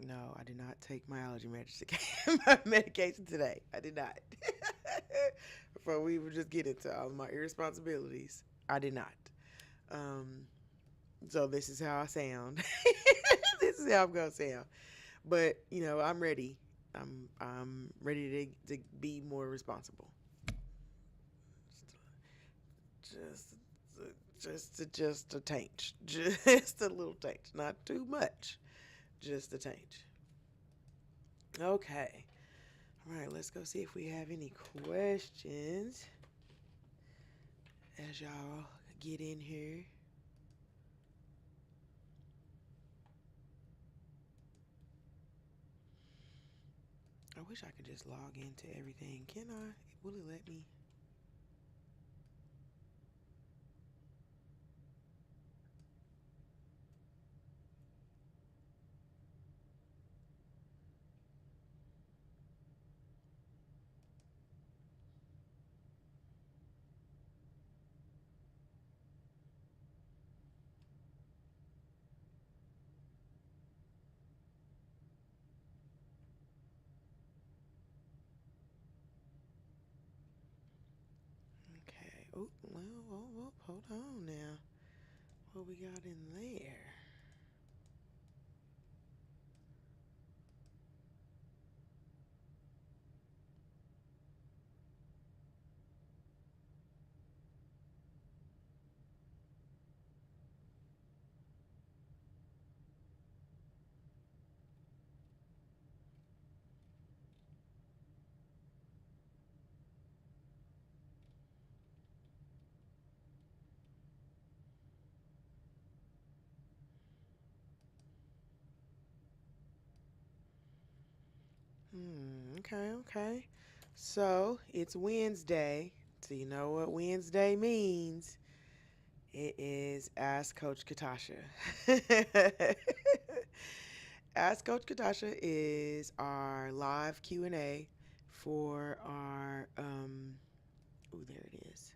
No, I did not take my allergy medication, my medication today. I did not. Before we would just get into all of my irresponsibilities, I did not. Um, so this is how I sound. This is how I'm gonna sound. But I'm ready. I'm ready to be more responsible. Just just a taint, just a little taint, not too much, just a taint. Okay. All right, let's go see if we have any questions as y'all get in here. I wish I could just log into everything. Can I? Will it let me? Okay. Oh, well, hold on now. What we got in there? Okay, okay. So it's Wednesday. So you know what Wednesday means? It is Ask Coach Katasha. Ask Coach Katasha is our live Q&A for our oh, there it is.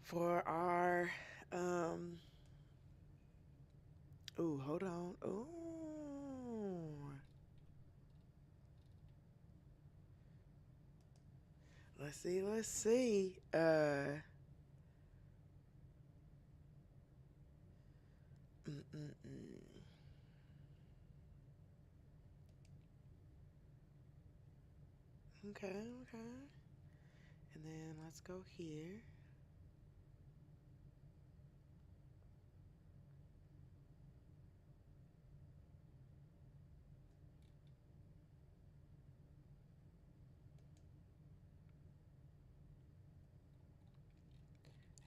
For our um ooh, hold on. Ooh. Let's see, let's see. Mm-mm-mm. Okay, okay. And then let's go here.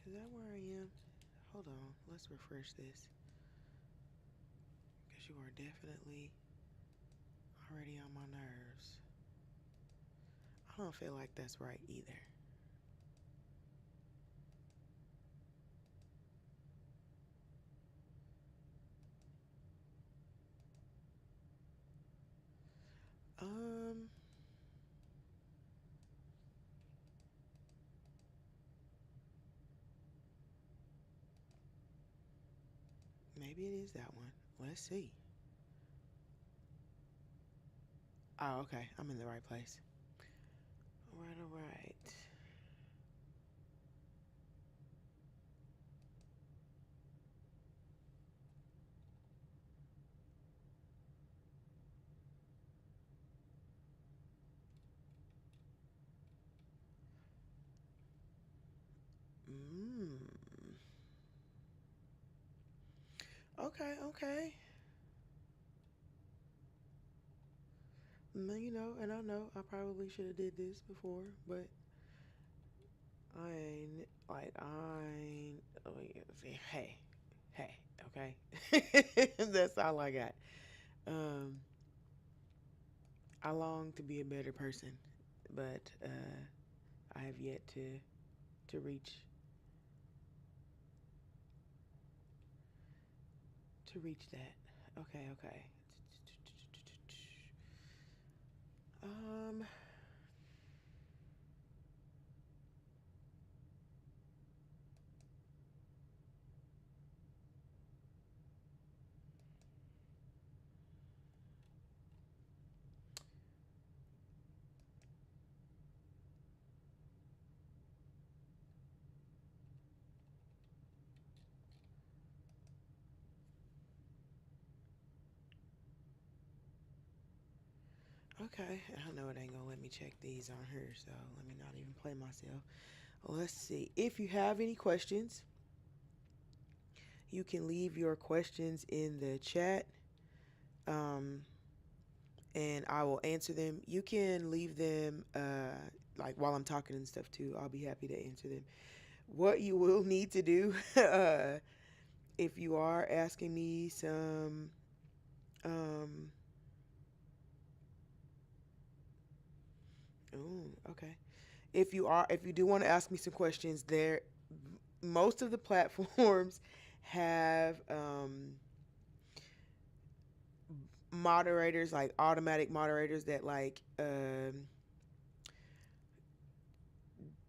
Is that where I am? Hold on. Let's refresh this. Because you are definitely already on my nerves. I don't feel like that's right either. Um, Maybe it is that one. Let's see. Oh, okay. I'm in the right place. All right, all right. Mmm. Okay, okay. And I know I probably should have did this before, but I ain't I ain't. Oh, yeah, hey, hey, okay. That's all I got. Um, I long to be a better person, but I have yet to reach that. Okay, okay. Um, Okay, I know it ain't gonna let me check these on her, so let me not even play myself. Let's see. If you have any questions, you can leave your questions in the chat, um, and I will answer them. You can leave them like while I'm talking and stuff too. I'll be happy to answer them. What you will need to do, if you are asking me some, um, oh, okay. If you do want to ask me some questions, there, most of the platforms have moderators, like automatic moderators that like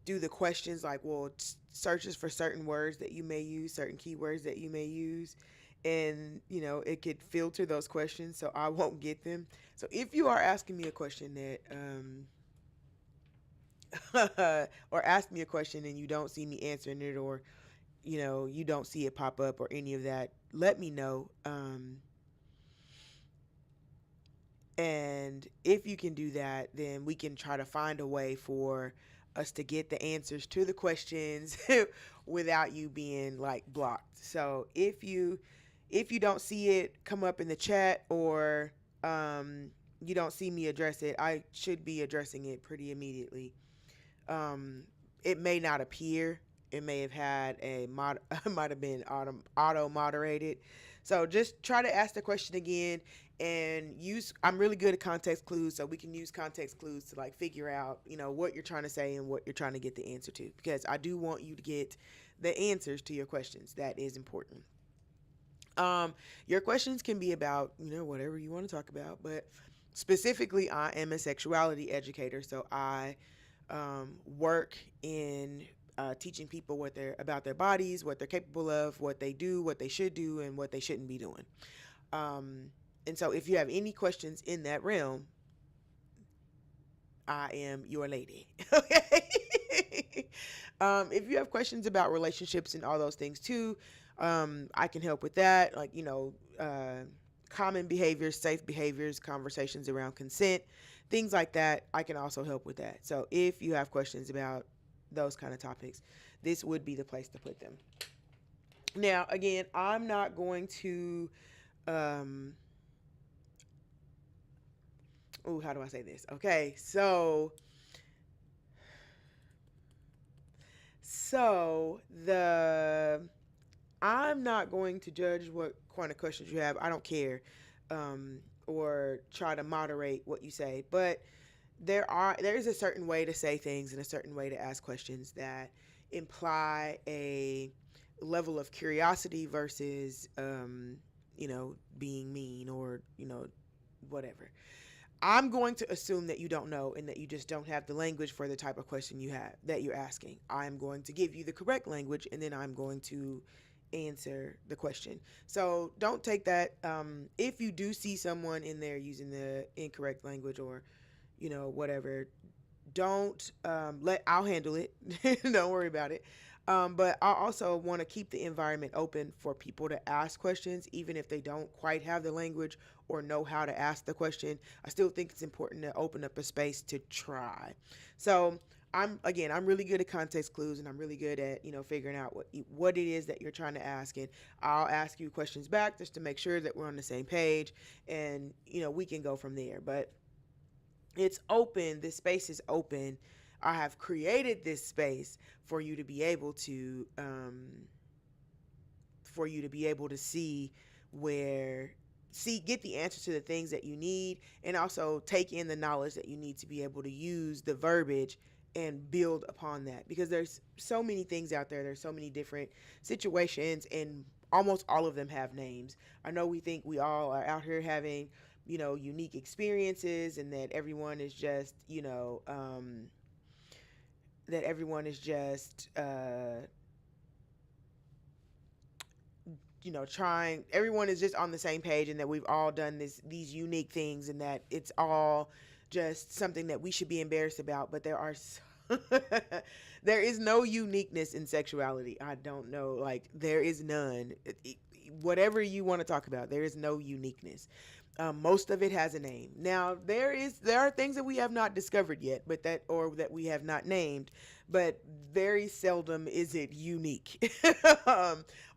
do the questions, like, well, searches for certain words that you may use, certain keywords that you may use, and it could filter those questions so I won't get them. So if you are asking me a question that or ask me a question and you don't see me answering it, or you don't see it pop up or any of that, let me know. And if you can do that, then we can try to find a way for us to get the answers to the questions without you being like blocked. So if you don't see it come up in the chat, or you don't see me address it, I should be addressing it pretty immediately. um, it may not appear. It may have had a mod, might have been auto moderated. So just try to ask the question again and use. I'm really good at context clues, so we can use context clues to like figure out, what you're trying to say and what you're trying to get the answer to. Because I do want you to get the answers to your questions. That is important. Your questions can be about, whatever you want to talk about, but specifically, I am a sexuality educator, so I work in teaching people what they're about their bodies, what they're capable of, what they do, what they should do, and what they shouldn't be doing. Um, and so, if you have any questions in that realm, I am your lady. Okay. If you have questions about relationships and all those things too, I can help with that. Like, common behaviors, safe behaviors, conversations around consent, things like that. I can also help with that. So if you have questions about those kind of topics, this would be the place to put them. Now, again, I'm not going to, um, oh, how do I say this? Okay, so the I'm not going to judge what kind of questions you have. I don't care, or try to moderate what you say. But there is a certain way to say things and a certain way to ask questions that imply a level of curiosity versus, being mean, or whatever. I'm going to assume that you don't know and that you just don't have the language for the type of question you have that you're asking. I'm going to give you the correct language, and then I'm going to answer the question. So don't take that. If you do see someone in there using the incorrect language, or whatever, don't I'll handle it. Don't worry about it. But I also want to keep the environment open for people to ask questions, even if they don't quite have the language or know how to ask the question. I still think it's important to open up a space to try. So I'm really good at context clues, and I'm really good at figuring out what it is that you're trying to ask, and I'll ask you questions back just to make sure that we're on the same page, and we can go from there. But it's open. This space is open. I have created this space for you to be able to see where get the answer to the things that you need, and also take in the knowledge that you need to be able to use the verbiage and build upon that, because there's so many things out there. There's so many different situations, and almost all of them have names. I know we think we all are out here having unique experiences, and that everyone is just that everyone is just trying everyone is just on the same page, and that we've all done these unique things, and that it's all just something that we should be embarrassed about. But there is no uniqueness in sexuality. I don't know, like, there is none. Whatever you want to talk about, there is no uniqueness. Most of it has a name. Now there are things that we have not discovered yet, but that or that we have not named, but very seldom is it unique,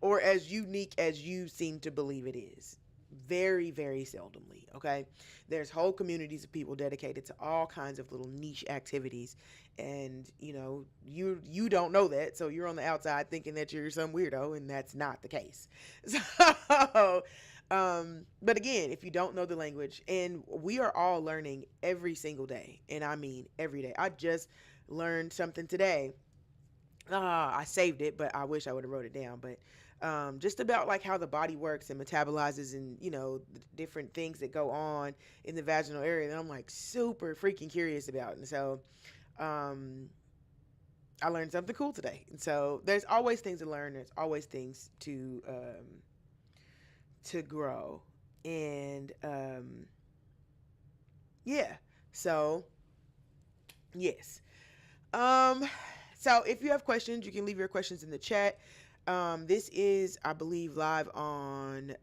or as unique as you seem to believe it is. Very very seldomly. Okay, there's whole communities of people dedicated to all kinds of little niche activities, and you don't know that, so you're on the outside thinking that you're some weirdo, and that's not the case. So but again, if you don't know the language, and we are all learning every single day, and I mean every day. I just learned something today. I saved it, but I wish I would have wrote it down. But just about like how the body works and metabolizes, and the different things that go on in the vaginal area that I'm like super freaking curious about. And so um, I learned something cool today. And so there's always things to learn. There's always things to grow. And yeah. So yes. Um so if you have questions, you can leave your questions in the chat. This is, I believe, live on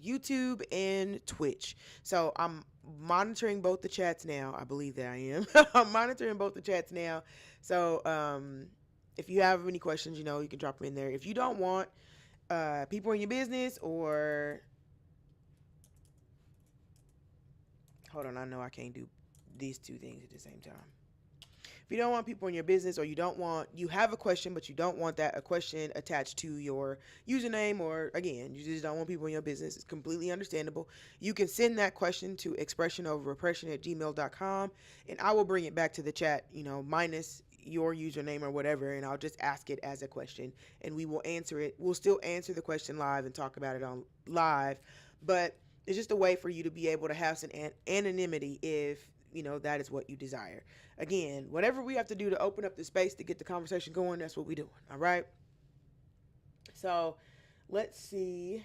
YouTube and Twitch. So I'm monitoring both the chats now. I believe that I am. I'm monitoring both the chats now. So if you have any questions, you can drop them in there. If you don't want people in your business, or hold on, I know I can't do these two things at the same time. If you don't want people in your business, or you have a question, but you don't want that a question attached to your username, or again, you just don't want people in your business, it's completely understandable. You can send that question to expressionoverrepression@gmail.com, and I will bring it back to the chat, minus your username or whatever, and I'll just ask it as a question, and we will answer it. We'll still answer the question live and talk about it on live, but it's just a way for you to be able to have some anonymity if that is what you desire. Again, whatever we have to do to open up the space to get the conversation going, that's what we're doing. All right. So let's see.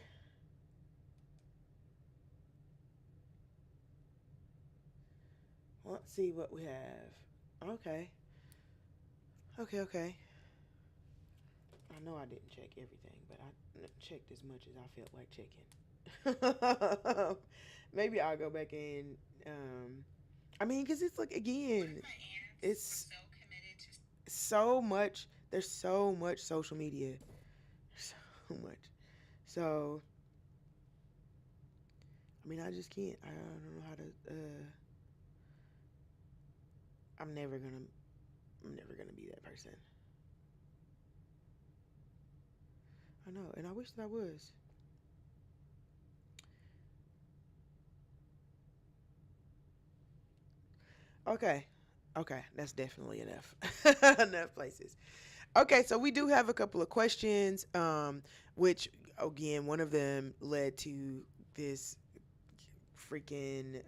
Let's see what we have. Okay. Okay. Okay. I know I didn't check everything, but I checked as much as I felt like checking. Maybe I'll go back in. I mean, because it's like, again, it's so much. There's so much social media. So much. So, I mean, I just can't. I don't know how to. I'm never gonna. I'm never gonna be that person. I know, and I wish that I was. Okay. Okay, that's definitely enough. Enough places. Okay, so we do have a couple of questions, which again, one of them led to this freaking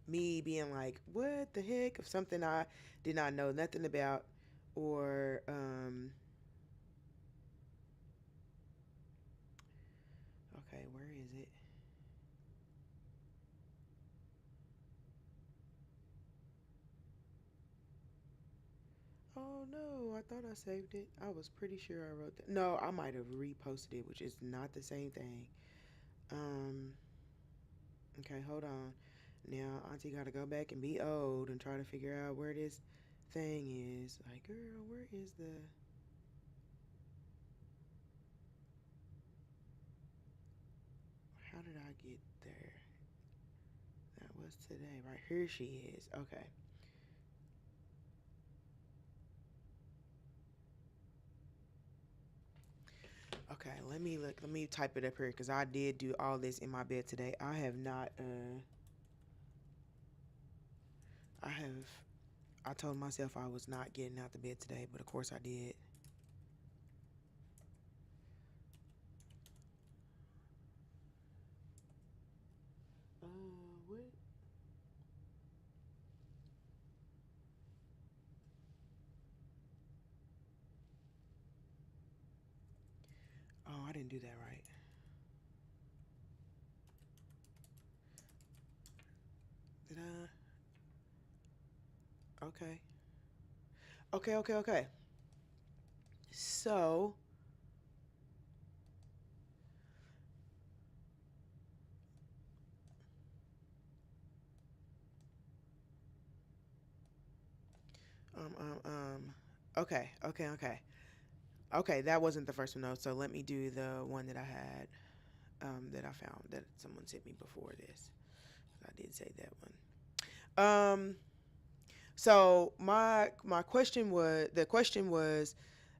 me being like, "What the heck?" of something I did not know nothing about, or okay, where is it? Oh no, I thought I saved it. I was pretty sure I wrote that. No, I might have reposted it, which is not the same thing. Um, okay, hold on. Now, Auntie got to go back and be old and try to figure out where this thing is. Like, girl, where is the. How did I get there? That was today, right? Here she is. Okay. Okay, let me look. Let me type it up here because I did do all this in my bed today. I have not. I have. I told myself I was not getting out the bed today, but of course I did. What? Oh, I didn't do that right. Did I? Okay. Okay. Okay. Okay. So Okay, okay, okay. Okay, that wasn't the first one though. So let me do the one that I had, that I found that someone sent me before this. I did say that one. So my question was, the question was,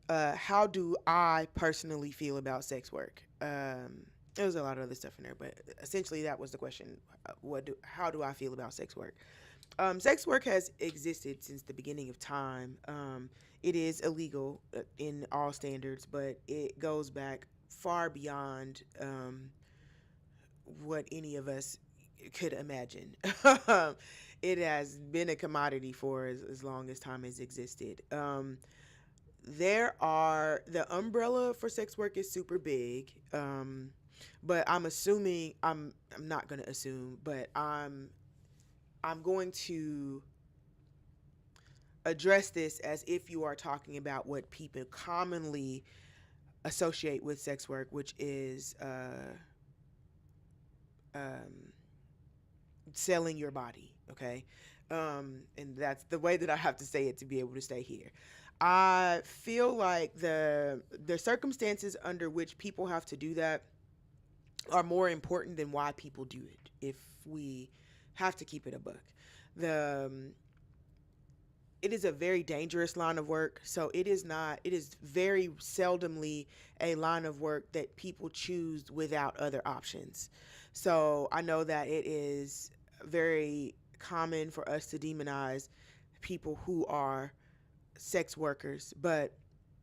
how do I personally feel about sex work? There was a lot of other stuff in there, but essentially that was the question. How do I feel about sex work? Sex work has existed since the beginning of time. It is illegal in all standards, but it goes back far beyond what any of us could imagine. It has been a commodity for as long as time has existed. There are the umbrella for sex work is super big, but I'm not gonna assume, but I'm going to address this as if you are talking about what people commonly associate with sex work, which is um, selling your body. Okay, and that's the way that I have to say it to be able to stay here. I feel like the circumstances under which people have to do that are more important than why people do it. If we have to keep it a buck, the it is a very dangerous line of work. So it is not. It is very seldomly a line of work that people choose without other options. So I know that it is very common for us to demonize people who are sex workers, but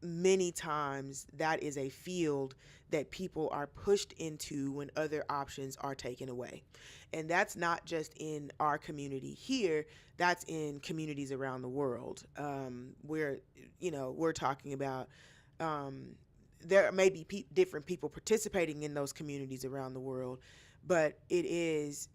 many times that is a field that people are pushed into when other options are taken away. And that's not just in our community here, that's in communities around the world. We're talking about, um, there may be different people participating in those communities around the world, but it is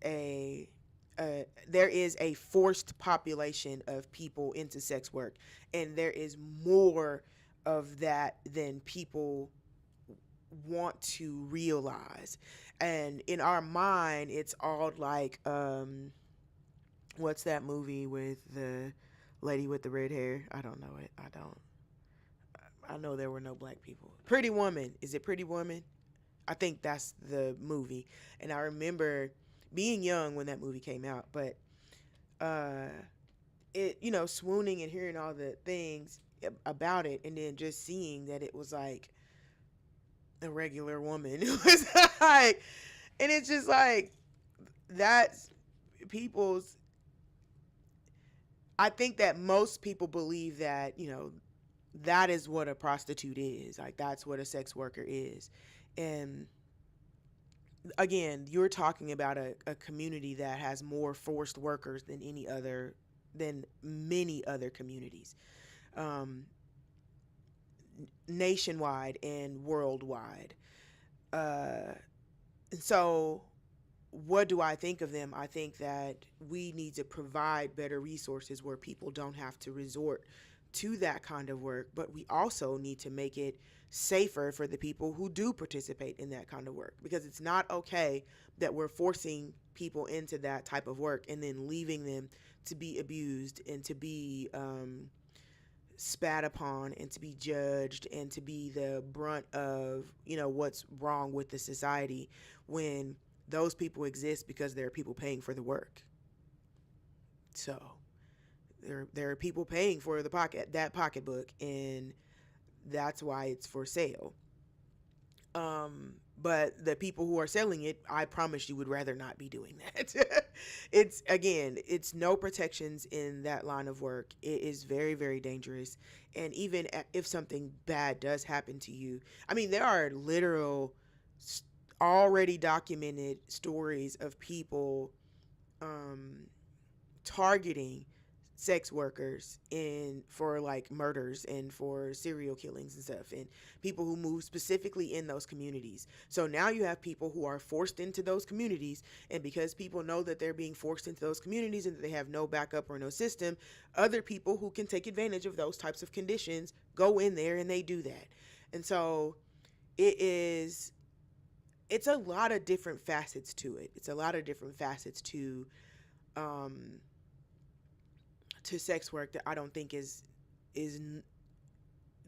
there is a forced population of people into sex work, and there is more of that than people want to realize. And in our mind, it's all like, what's that movie with the lady with the red hair? I don't know it. I don't. I know there were no black people. Pretty Woman. Is it Pretty Woman? I think that's the movie. And I remember being young when that movie came out, but uh, swooning and hearing all the things about it, and then just seeing that it was like a regular woman. It was like, and it's just like, that's people's. I think that most people believe that, that is what a prostitute is. Like, that's what a sex worker is. And again, you're talking about a community that has more forced workers than many other communities, um, nationwide and worldwide. Uh, so what do I think of them? I think that we need to provide better resources where people don't have to resort to that kind of work, but we also need to make it safer for the people who do participate in that kind of work, because it's not okay that we're forcing people into that type of work and then leaving them to be abused and to be spat upon and to be judged and to be the brunt of what's wrong with the society, when those people exist because there are people paying for the work. So there are people paying for that pocketbook, and that's why it's for sale. But the people who are selling it, I promise you, would rather not be doing that. It's no protections in that line of work. It is very, very dangerous. And even if something bad does happen to you, I mean, there are literal, already documented stories of people um, targeting sex workers in for like murders and for serial killings and stuff, and people who move specifically in those communities. So now you have people who are forced into those communities, and because people know that they're being forced into those communities and that they have no backup or no system, other people who can take advantage of those types of conditions go in there and they do that. And so it's a lot of different facets to it. It's a lot of different facets um to sex work that I don't think is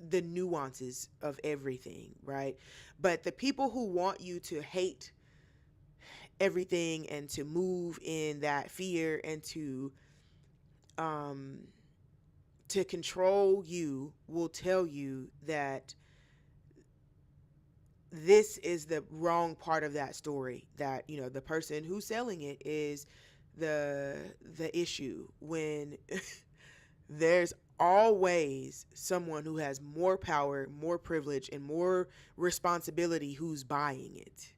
the nuances of everything, right? But the people who want you to hate everything and to move in that fear and um to control you will tell you that this is the wrong part of that story, that the person who's selling it is the issue, when there's always someone who has more power, more privilege, and more responsibility who's buying it.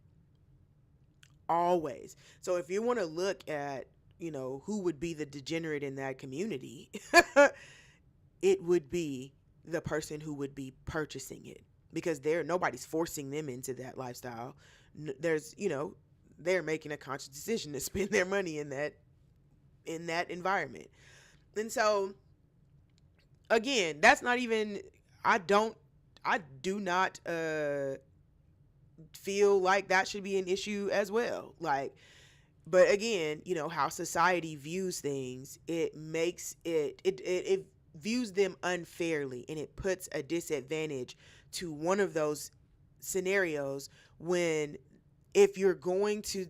Always. So if you want to look at, who would be the degenerate in that community, it would be the person who would be purchasing it, because nobody's forcing them into that lifestyle. There's, they're making a conscious decision to spend their money in that environment. And so again, that's not even, I don't I do not feel like that should be an issue as well. Like, but again, how society views things, it makes it views them unfairly, and it puts a disadvantage to one of those scenarios, when if you're going to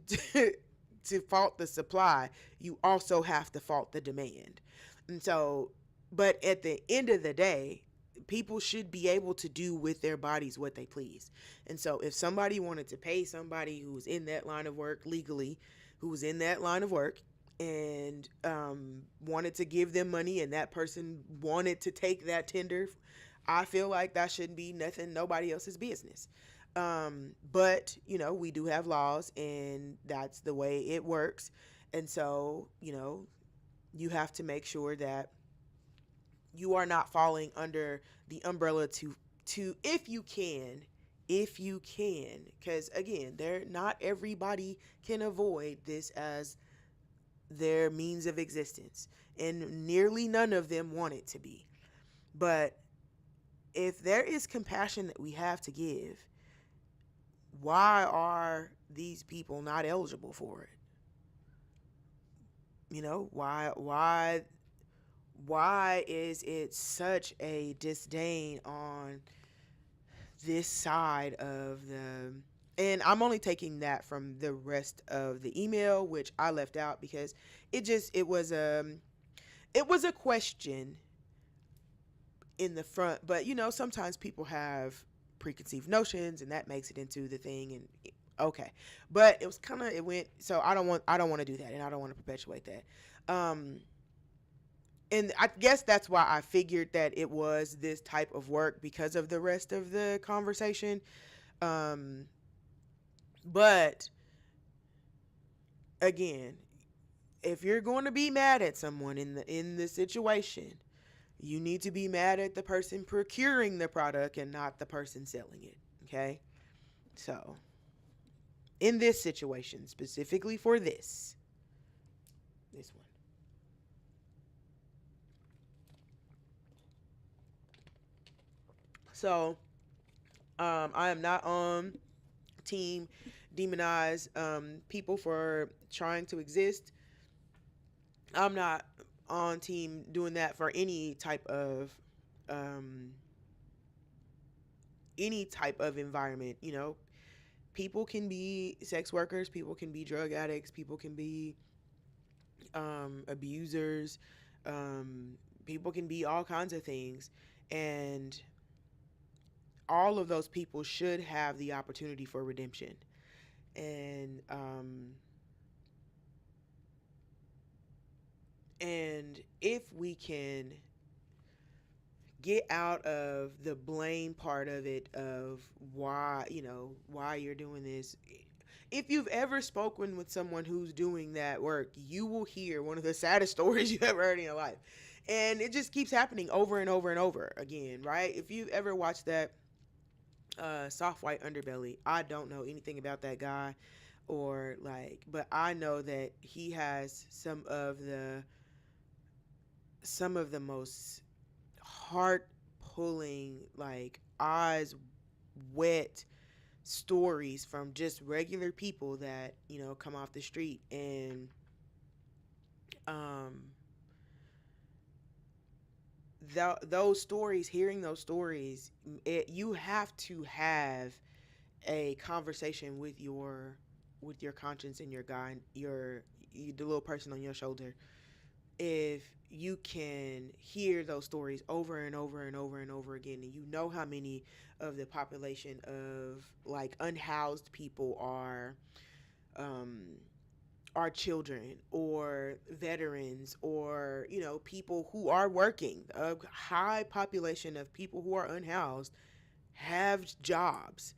to fault the supply, you also have to fault the demand. And so, but at the end of the day, people should be able to do with their bodies what they please. And so if somebody wanted to pay somebody who's in that line of work legally, who was in that line of work, and wanted to give them money, and that person wanted to take that tender, I feel like that shouldn't be nobody else's business. But we do have laws, and that's the way it works. And so you have to make sure that you are not falling under the umbrella to if you can, because again, not everybody can avoid this as their means of existence, and nearly none of them want it to be. But if there is compassion that we have to give, why are these people not eligible for it? Why is it such a disdain on this side of the, and I'm only taking that from the rest of the email, which I left out because it was a question in the front. But sometimes people have preconceived notions, and that makes it into the thing. And okay, but it went, so I don't want to do that, and I don't want to perpetuate that. And I guess that's why I figured that it was this type of work, because of the rest of the conversation. But again, if you're going to be mad at someone in the situation, you need to be mad at the person procuring the product and not the person selling it. Okay? So, in this situation, specifically for this one. So, I am not on team demonize people for trying to exist. I'm not on team doing that for um, any type of environment. People can be sex workers, people can be drug addicts, people can be abusers, people can be all kinds of things, and all of those people should have the opportunity for redemption. And if we can get out of the blame part of it, of why you're doing this. If you've ever spoken with someone who's doing that work, you will hear one of the saddest stories you've ever heard in your life. And it just keeps happening over and over and over again, right? If you've ever watched that Soft White Underbelly, I don't know anything about that guy, or but I know that he has some of the most heart pulling, eyes wet stories from just regular people that come off the street. And those stories, hearing those stories, you have to have a conversation with your conscience and your God, the little person on your shoulder. If you can hear those stories over and over and over and over again, and you know how many of the population of like unhoused people um, are children or veterans or people who are working, a high population of people who are unhoused have jobs.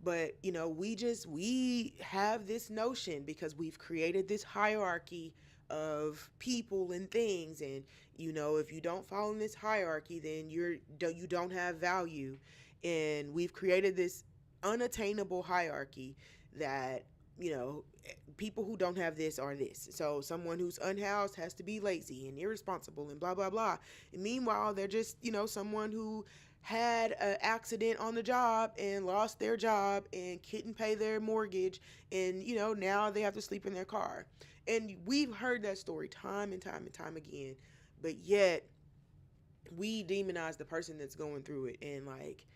But we have this notion because we've created this hierarchy of people and things, and if you don't follow in this hierarchy, then you don't have value. And we've created this unattainable hierarchy that people who don't have this are this. So someone who's unhoused has to be lazy and irresponsible and blah blah blah. And meanwhile, they're just someone who had an accident on the job and lost their job and couldn't pay their mortgage, and now they have to sleep in their car. And we've heard that story time and time and time again, but yet we demonize the person that's going through it. And like,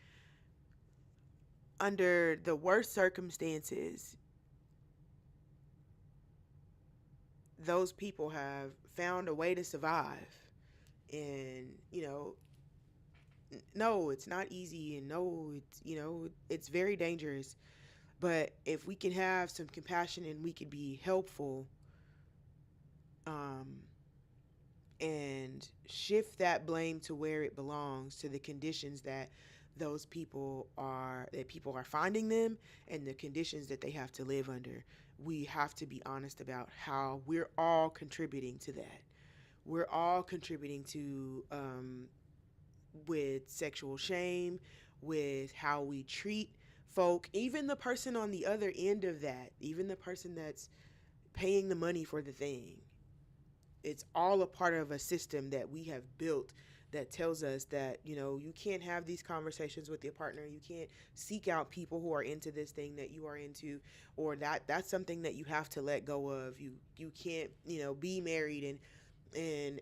under the worst circumstances, those people have found a way to survive. And no, it's not easy, and no, it's very dangerous. But if we can have some compassion and we can be helpful, um, and shift that blame to where it belongs, to the conditions that people are finding them, and the conditions that they have to live under, we have to be honest about how we're all contributing to that. We're all contributing to, with sexual shame, with how we treat folk, even the person on the other end of that, even the person that's paying the money for the thing. It's all a part of a system that we have built that tells us that you can't have these conversations with your partner, you can't seek out people who are into this thing that you are into, or that's something that you have to let go of. You can't be married and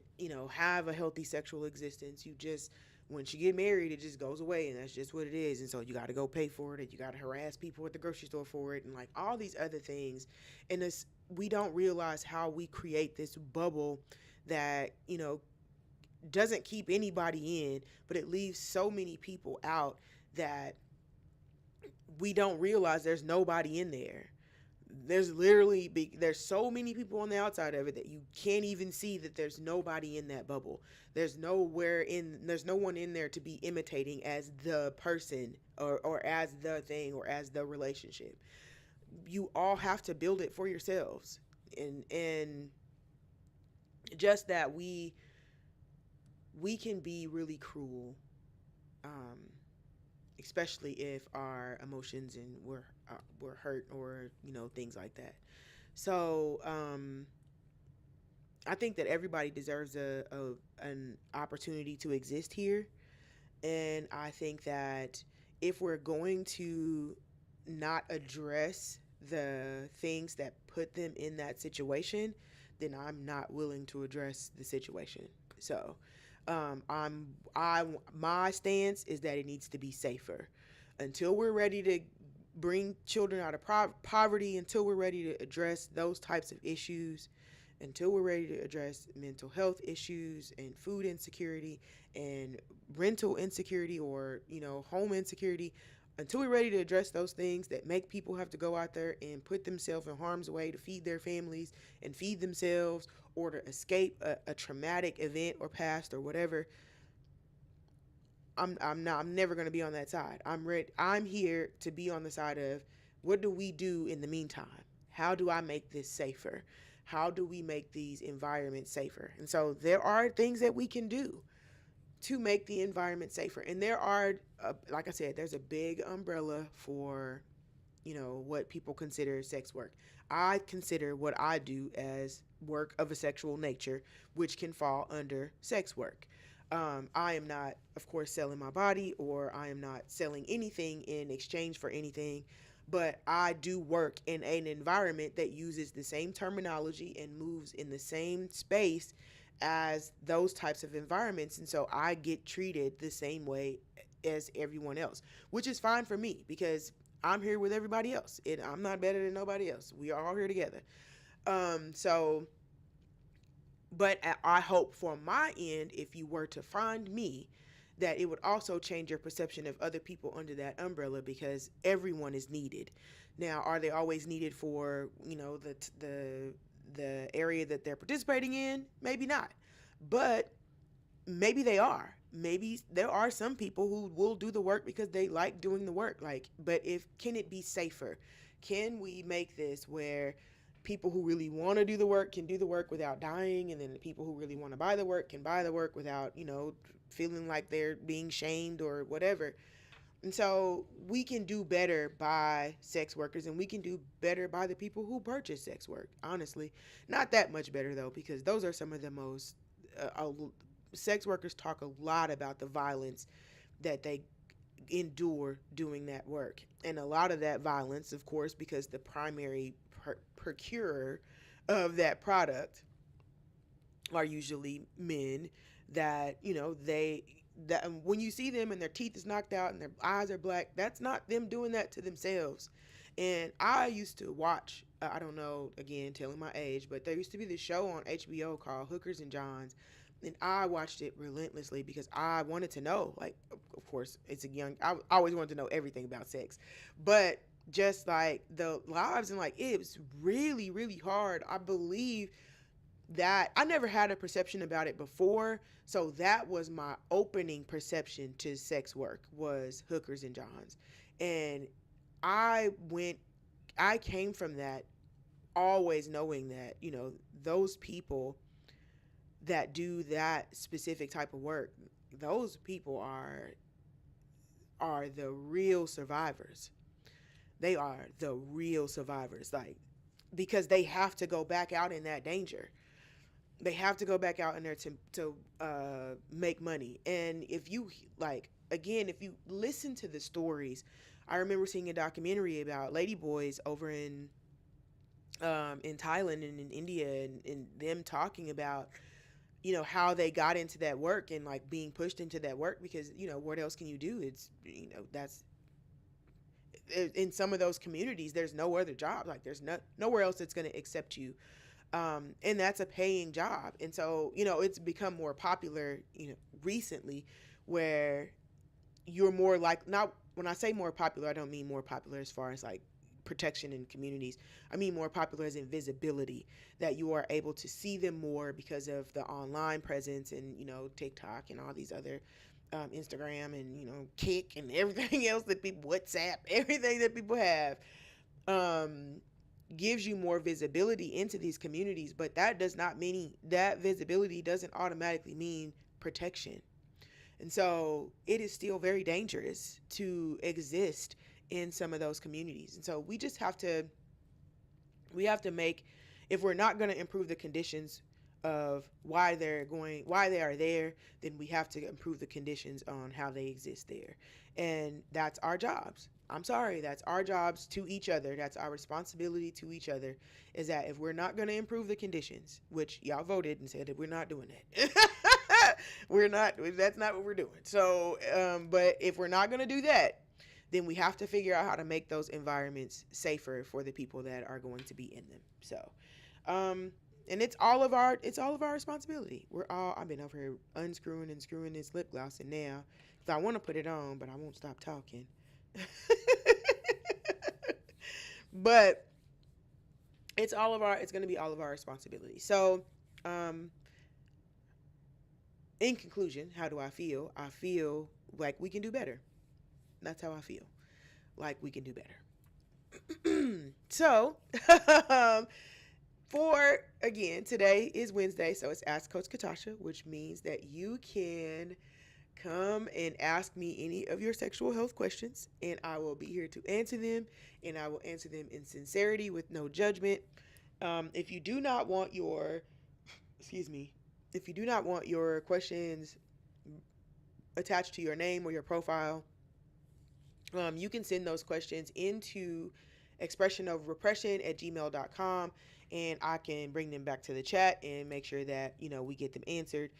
have a healthy sexual existence. You just, once you get married, it just goes away, and that's just what it is. And so you got to go pay for it, and you got to harass people at the grocery store for it, and like all these other things. And it's, we don't realize how we create this bubble that doesn't keep anybody in, but it leaves so many people out that we don't realize there's nobody in there. There's so many people on the outside of it that you can't even see that there's nobody in that bubble. There's no one in there to be imitating as the person, or as the thing, or as the relationship. You all have to build it for yourselves. And just that we can be really cruel, um, especially if our emotions and we're hurt, or things like that. So I think that everybody deserves an opportunity to exist here. And I think that if we're going to not address the things that put them in that situation, then I'm not willing to address the situation. So, my stance is that it needs to be safer. Until we're ready to bring children out of poverty, until we're ready to address those types of issues, until we're ready to address mental health issues and food insecurity and rental insecurity, or home insecurity, until we're ready to address those things that make people have to go out there and put themselves in harm's way to feed their families and feed themselves, or to escape a traumatic event or past or whatever, I'm never going to be on that side. I'm here to be on the side of, what do we do in the meantime? How do I make this safer? How do we make these environments safer? And so there are things that we can do to make the environment safer. And there are, like I said, there's a big umbrella for, what people consider sex work. I consider what I do as work of a sexual nature, which can fall under sex work. I am not, of course, selling my body, or I am not selling anything in exchange for anything, but I do work in an environment that uses the same terminology and moves in the same space as those types of environments. And so I get treated the same way as everyone else, which is fine for me because I'm here with everybody else. I'm not better than nobody else. We are all here together. So, but I hope for my end, if you were to find me, that it would also change your perception of other people under that umbrella because everyone is needed. Now, are they always needed for, the area that they're participating in? Maybe not. But maybe they are. Maybe there are some people who will do the work because they like doing the work. Like, but if can it be safer? Can we make this where people who really want to do the work can do the work without dying, and then the people who really want to buy the work can buy the work without, feeling like they're being shamed or whatever. And so we can do better by sex workers, and we can do better by the people who purchase sex work, honestly. Not that much better, though, because those are some of the most. Sex workers talk a lot about the violence that they endure doing that work. And a lot of that violence, of course, because the primary procurer of that product are usually men that, that when you see them and their teeth is knocked out and their eyes are black, that's not them doing that to themselves. And I used to watch, I don't know, again, telling my age, but there used to be this show on HBO called Hookers and Johns. And I watched it relentlessly because I wanted to know, like, of course, I always wanted to know everything about sex. But just like the lives, and like, it was really, really hard. I believe that I never had a perception about it before. So that was my opening perception to sex work, was Hookers and Johns. And I went, I came from that always knowing that, those people that do that specific type of work, those people are the real survivors. They are the real survivors, like, because they have to go back out in that danger. They have to go back out in there to make money. And if you, like, again, if you listen to the stories, I remember seeing a documentary about ladyboys over in Thailand and in India, and them talking about, how they got into that work and like being pushed into that work because, what else can you do? It's, that's in some of those communities, there's no other job. Like, there's nowhere else that's going to accept you. And that's a paying job. And so, it's become more popular, recently, where you're more like, not when I say more popular, I don't mean more popular as far as like protection in communities. I mean more popular as in visibility, that you are able to see them more because of the online presence and, TikTok and all these other Instagram and, Kick and everything else that people, WhatsApp, everything that people have. Gives you more visibility into these communities, but that does not mean that visibility doesn't automatically mean protection. And so it is still very dangerous to exist in some of those communities. And so we have to make, if we're not going to improve the conditions of why they are there, then we have to improve the conditions on how they exist there. And that's our jobs. I'm sorry, that's our jobs to each other. That's our responsibility to each other, is that if we're not going to improve the conditions, which y'all voted and said that we're not doing that. That's not what we're doing. So, but if we're not going to do that, then we have to figure out how to make those environments safer for the people that are going to be in them. So, and it's all of our responsibility. I've been over here unscrewing and screwing this lip gloss in now because I want to put it on, but I won't stop talking. But it's going to be all of our responsibility. So, in conclusion, how do I feel? I feel like we can do better. That's how I feel. Like we can do better. So, today is Wednesday, so it's Ask Coach Catasha, which means that you can come and ask me any of your sexual health questions, and I will be here to answer them, and I will answer them in sincerity with no judgment. If you do not want your, if you do not want your questions attached to your name or your profile, you can send those questions into expressionofrepression@gmail.com, and I can bring them back to the chat and make sure that we get them answered.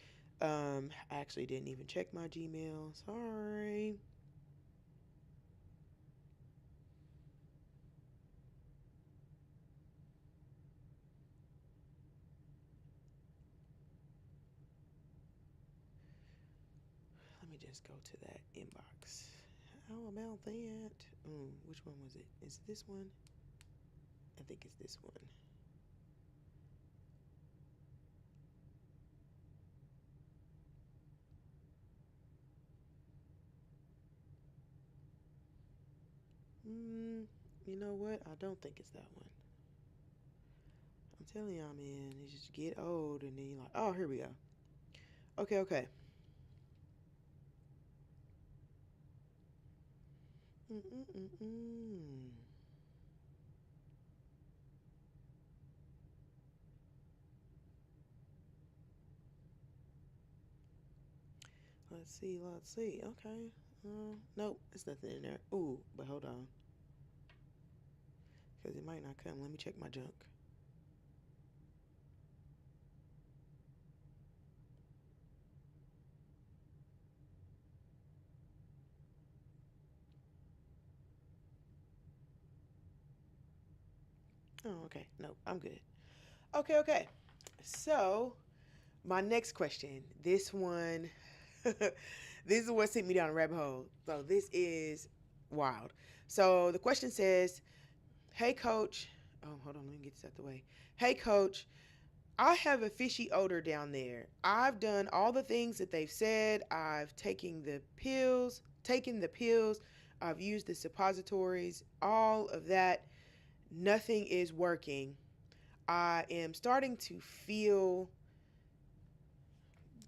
I actually didn't even check my Gmail. Sorry. Let me just go to that inbox. How about that? Which one was it? Is it this one? I think it's this one. Mm, you know what? I don't think it's that one. I'm telling y'all, man, you just get old and then you're like, oh, here we go. Okay, okay. Mm-mm-mm-mm. Let's see, let's see. Okay. Nope, it's nothing in there. Ooh, but hold on. Because it might not come. Let me check my junk. Oh, okay. Nope, I'm good. Okay, okay. So, my next question. This one, this is what sent me down a rabbit hole. So, this is wild. So, the question says, hey, coach. Oh, hold on. Let me get this out the way. Hey, coach. I have a fishy odor down there. I've done all the things that they've said. I've taken the pills. I've used the suppositories, all of that. Nothing is working. I am starting to feel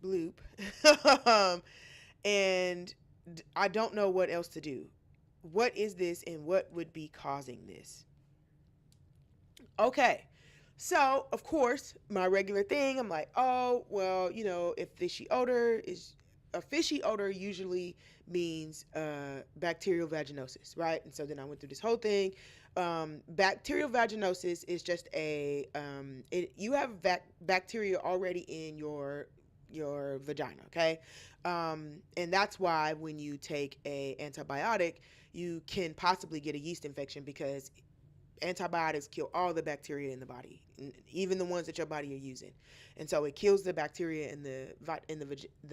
bloop. And I don't know what else to do. What is this and what would be causing this? Okay. So, of course, my regular thing, I'm like, oh, well, if fishy odor is a fishy odor usually means bacterial vaginosis, right? And so then I went through this whole thing. Bacterial vaginosis is just you have bacteria already in your vagina, okay? And that's why when you take a antibiotic, you can possibly get a yeast infection because antibiotics kill all the bacteria in the body, even the ones that your body are using, and so it kills the bacteria in the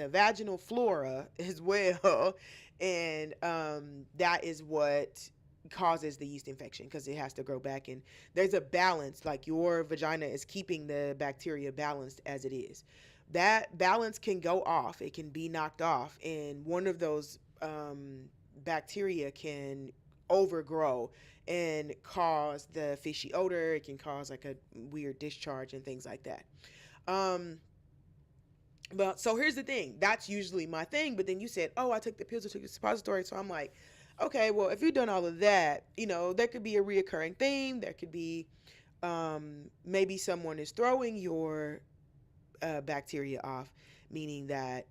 vaginal flora as well, and that is what causes the yeast infection because it has to grow back, and there's a balance, like your vagina is keeping the bacteria balanced as it is. That balance can go off, it can be knocked off, and one of those bacteria can overgrow and cause the fishy odor. It can cause like a weird discharge and things like that. Um, but so here's the thing. That's usually my thing. But then you said, oh, I took the pills, I took the suppository. So I'm like, okay, well, if you've done all of that, there could be a reoccurring theme. There could be maybe someone is throwing your bacteria off, meaning that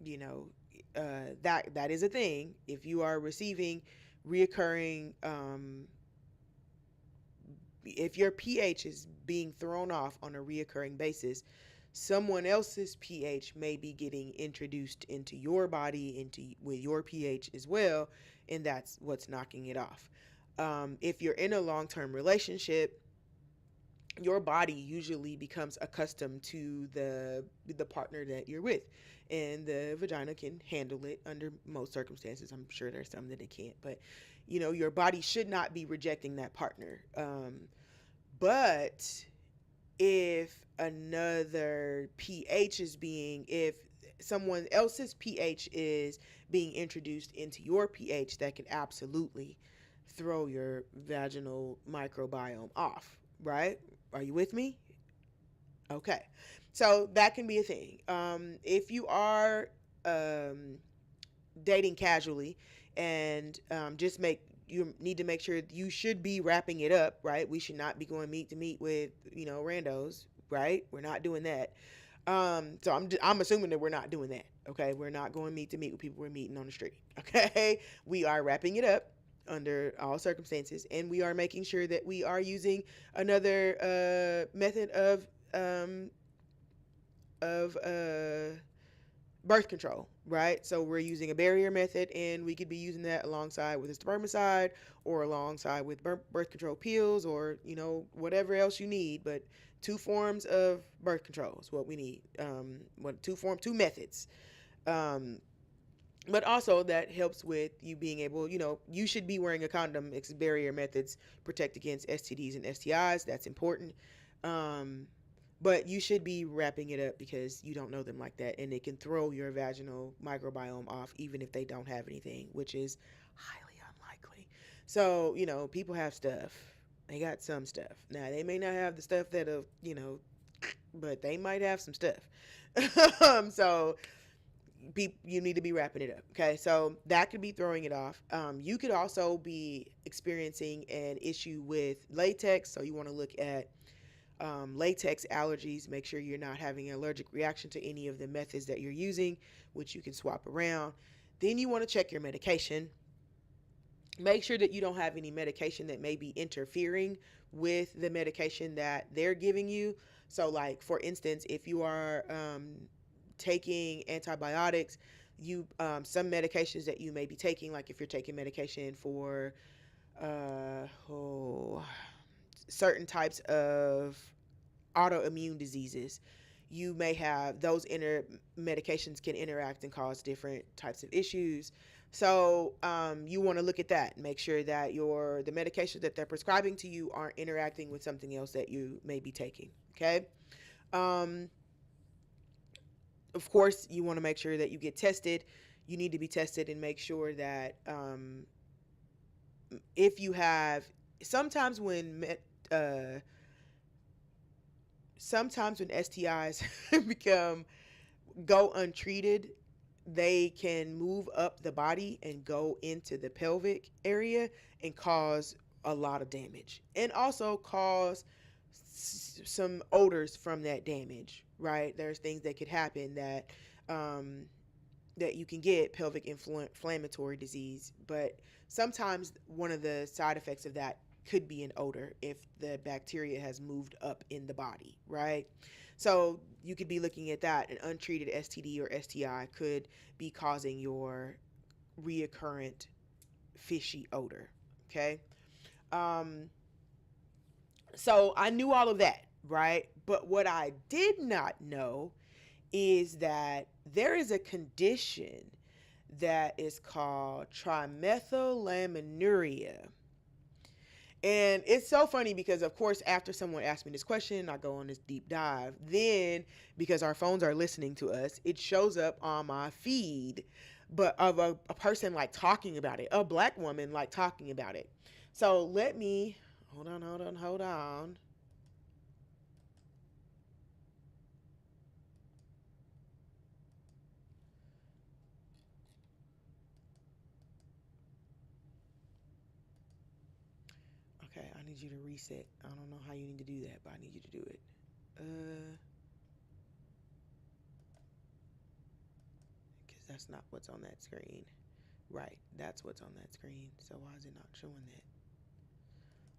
you know that is a thing. If you are receiving reoccurring if your pH is being thrown off on a reoccurring basis, someone else's pH may be getting introduced into your body into with your pH as well, and that's what's knocking it off. If you're in a long-term relationship, your body usually becomes accustomed to the partner that you're with, and the vagina can handle it under most circumstances. I'm sure there's some that it can't, but your body should not be rejecting that partner. But if another pH is being if someone else's pH is being introduced into your pH, that can absolutely throw your vaginal microbiome off, right? Are you with me? Okay. So that can be a thing. If you are um, dating casually and just you need to make sure you should be wrapping it up, right? We should not be going meet to meet with, randos, right? We're not doing that. So I'm assuming that we're not doing that. Okay. We're not going meet to meet with people we're meeting on the street. Okay. We are wrapping it up. under all circumstances, and we are making sure that we are using another method um, of birth control, right? So we're using a barrier method, and we could be using that alongside with a spermicide or alongside with birth control pills, or whatever else you need. But two forms of birth control is what we need. Two methods. Um, but also that helps with you being able, you should be wearing a condom. It's barrier methods protect against STDs and STIs. That's important. Um, but you should be wrapping it up because you don't know them like that, and it can throw your vaginal microbiome off even if they don't have anything, which is highly unlikely. So, people have stuff. They got some stuff. Now, they may not have the stuff that'll, but they might have some stuff. So you need to be wrapping it up. Okay, so that could be throwing it off. You could also be experiencing an issue with latex, so you want to look at latex allergies. Make sure you're not having an allergic reaction to any of the methods that you're using, which you can swap around. Then you want to check your medication. Make sure that you don't have any medication that may be interfering with the medication that they're giving you. So, like, for instance, if you are taking antibiotics, some medications that you may be taking, like if you're taking medication for certain types of autoimmune diseases, you may have those medications can interact and cause different types of issues. So you want to look at that and make sure that the medications that they're prescribing to you aren't interacting with something else that you may be taking. Okay. Um, of course, you want to make sure that you get tested. You need to be tested and make sure that if you have sometimes when uh, sometimes when STIs go untreated, they can move up the body and go into the pelvic area and cause a lot of damage, and also cause some odors from that damage, right? There's things that could happen that you can get pelvic inflammatory disease, but sometimes one of the side effects of that could be an odor if the bacteria has moved up in the body, right? So you could be looking at that. An untreated STD or STI could be causing your reoccurrent fishy odor. Okay. Um, so I knew all of that, right? But what I did not know is that there is a condition that is called trimethylaminuria. And it's so funny because, of course, after someone asked me this question, I go on this deep dive. Then, because our phones are listening to us, it shows up on my feed, but of a person like talking about it, a black woman like talking about it. So let me hold on. Okay, I need you to reset. I don't know how you need to do that, but I need you to do it. Because that's not what's on that screen. Right, that's what's on that screen. So why is it not showing that?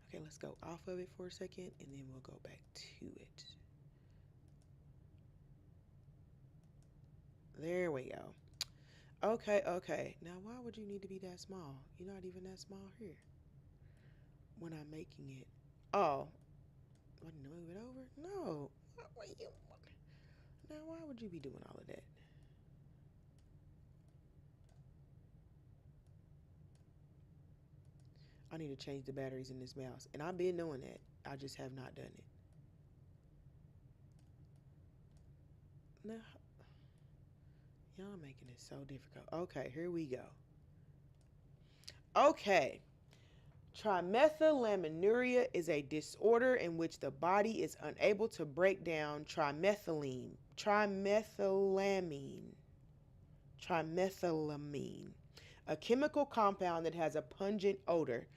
Okay, let's go off of it for a second, and then we'll go back to it. There we go. Okay. Now, why would you need to be that small? You're not even that small here. When I'm making it. Oh, want to move it over? No. Now, why would you be doing all of that? I need to change the batteries in this mouse. And I've been knowing that. I just have not done it. Now, y'all making it so difficult. Okay, here we go. Okay. Trimethylaminuria is a disorder in which the body is unable to break down trimethylamine, a chemical compound that has a pungent odor.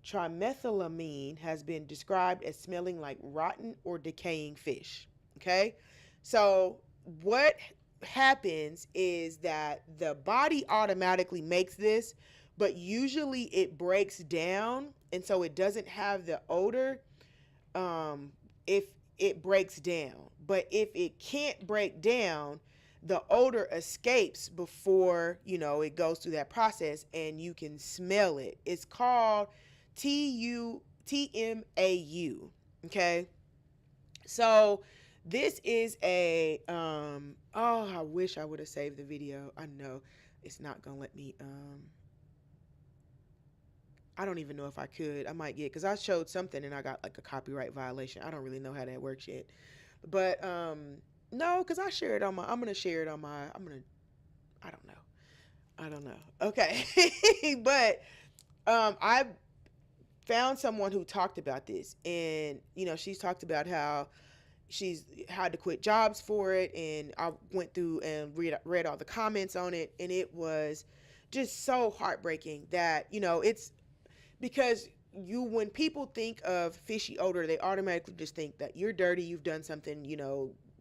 Trimethylamine has been described as smelling like rotten or decaying fish. Okay? So, what happens is that the body automatically makes this, but usually it breaks down, and so it doesn't have the odor if it breaks down. But if it can't break down, the odor escapes before, it goes through that process, and you can smell it. It's called TMAU. Okay. So this is a I wish I would have saved the video. I know it's not gonna let me I don't even know if I could. I might get, because I showed something and I got like a copyright violation. I don't really know how that works yet. But no, because I share it on my, I'm gonna share it on my, I don't know. I don't know. Okay. But I found someone who talked about this, and she's talked about how she's had to quit jobs for it, and I went through and read all the comments on it, and it was just so heartbreaking that it's because when people think of fishy odor, they automatically just think that you're dirty, you've done something,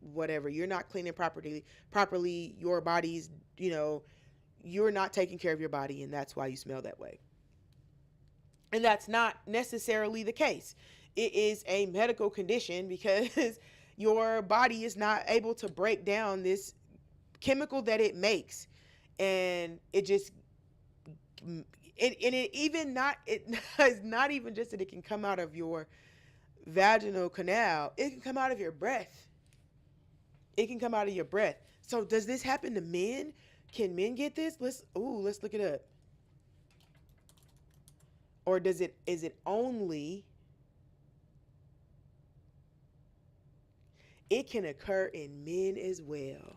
whatever, you're not cleaning properly, your body's, you're not taking care of your body, and that's why you smell that way. And that's not necessarily the case. It is a medical condition because your body is not able to break down this chemical that it makes, and it just it even not it is not even just that it can come out of your vaginal canal. It can come out of your breath. It can come out of your breath. So does this happen to men? Can men get this? Let's look it up. Or is it only, it can occur in men as well.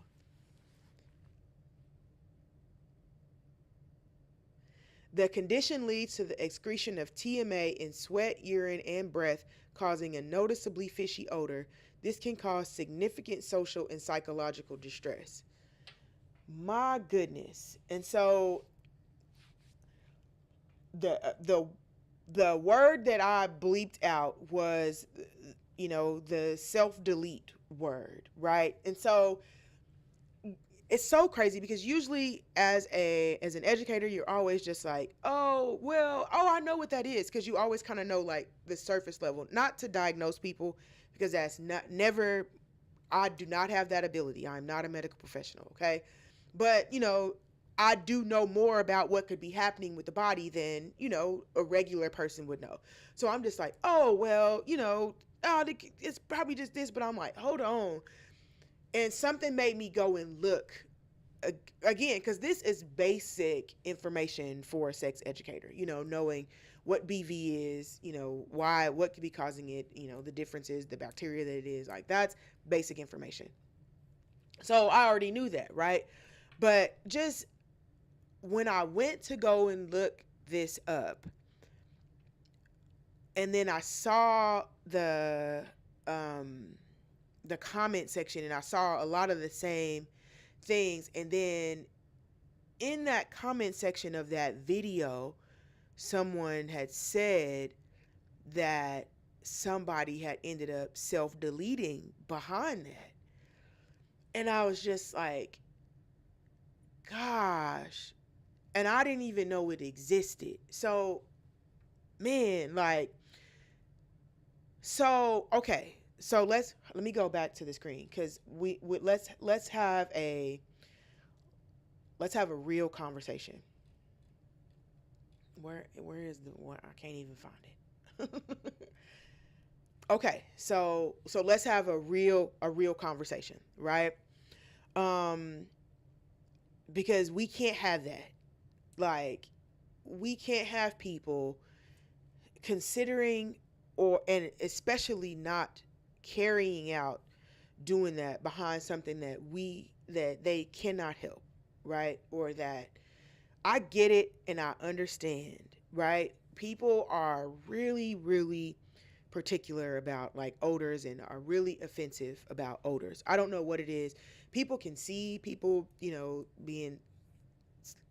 The condition leads to the excretion of TMA in sweat, urine, and breath, causing a noticeably fishy odor. This can cause significant social and psychological distress. My goodness. And so the word that I bleeped out was, the self-delete word, right? And so it's so crazy because usually as an educator, you're always just like, I know what that is, because you always kind of know like the surface level, not to diagnose people, because that's never, I do not have that ability. I'm not a medical professional, okay? But, I do know more about what could be happening with the body than, a regular person would know. So I'm just like, it's probably just this, but I'm like, hold on. And something made me go and look again, because this is basic information for a sex educator, knowing what BV is, why, what could be causing it, the differences, the bacteria that it is, like that's basic information. So I already knew that, right? But just when I went to go and look this up, and then I saw the comment section, and I saw a lot of the same things, and then in that comment section of that video, someone had said that somebody had ended up self-deleting behind that. And I was just like, gosh. And I didn't even know it existed. So, man, like, so, okay. So let me go back to the screen, because let's have a real conversation. Where is the one? I can't even find it. Okay, so let's have a real conversation, right? Because we can't have that. Like, we can't have people considering, and especially not carrying out, doing that behind something that they cannot help, right? Or that, I get it and I understand, right? People are really, really particular about like odors, and are really offensive about odors. I don't know what it is. People can see people, being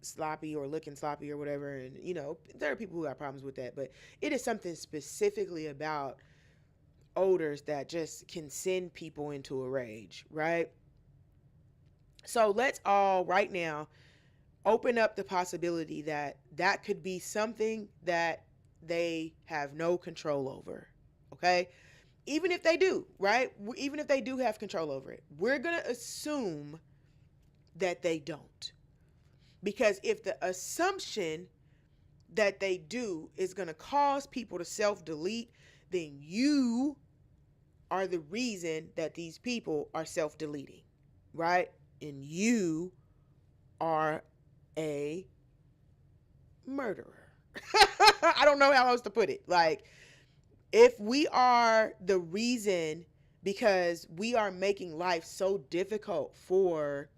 sloppy or looking sloppy or whatever, and there are people who have problems with that, but it is something specifically about odors that just can send people into a rage, right? So let's all right now open up the possibility that that could be something that they have no control over. Okay? Even if they do, right? Even if they do have control over it, we're going to assume that they don't. Because if the assumption that they do is going to cause people to self delete, then you are the reason that these people are self deleting, right? And you are a murderer. I don't know how else to put it. Like, if we are the reason because we are making life so difficult for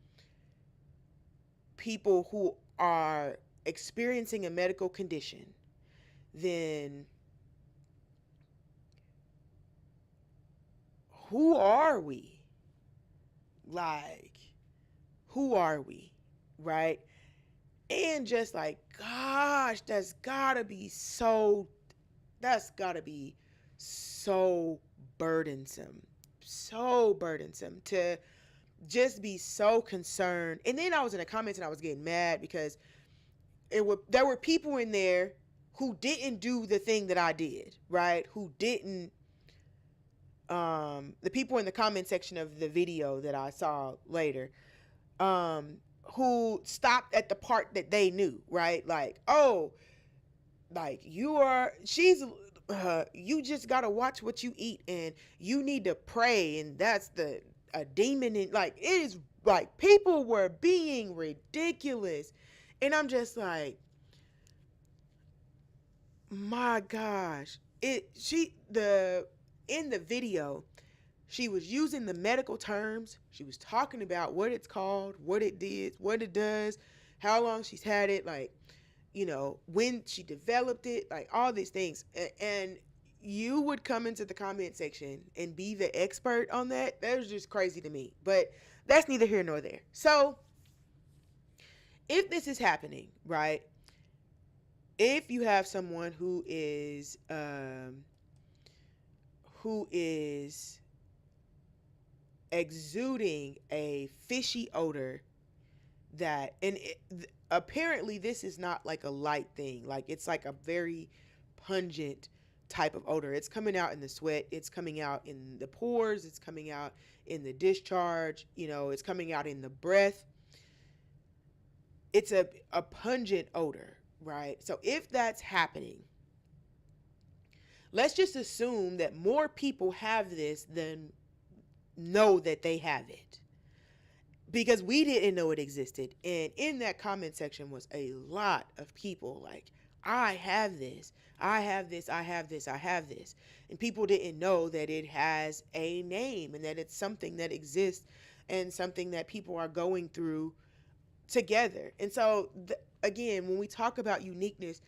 people who are experiencing a medical condition, then who are we? Like, who are we? Right? And just like, gosh, that's gotta be so burdensome. So burdensome to just be so concerned. And then I was in the comments and I was getting mad because there were people in there who didn't do the thing that I did, right? Who didn't the people in the comment section of the video that I saw later, who stopped at the part that they knew, right? Like, oh, like you just gotta watch what you eat and you need to pray, and that's a demon. And like, it is like people were being ridiculous, and I'm just like, my gosh. In the video, she was using the medical terms. She was talking about what it's called, what it did, what it does, how long she's had it, like, when she developed it, like all these things. And you would come into the comment section and be the expert on that. That was just crazy to me. But that's neither here nor there. So if this is happening, right? If you have someone who is exuding a fishy odor apparently this is not like a light thing. Like, it's like a very pungent type of odor. It's coming out in the sweat, it's coming out in the pores, it's coming out in the discharge, it's coming out in the breath. It's a pungent odor, right? So if that's happening, let's just assume that more people have this than know that they have it, because we didn't know it existed. And in that comment section was a lot of people like, I have this, I have this, I have this, I have this. And people didn't know that it has a name and that it's something that exists and something that people are going through together. And so, again, when we talk about uniqueness,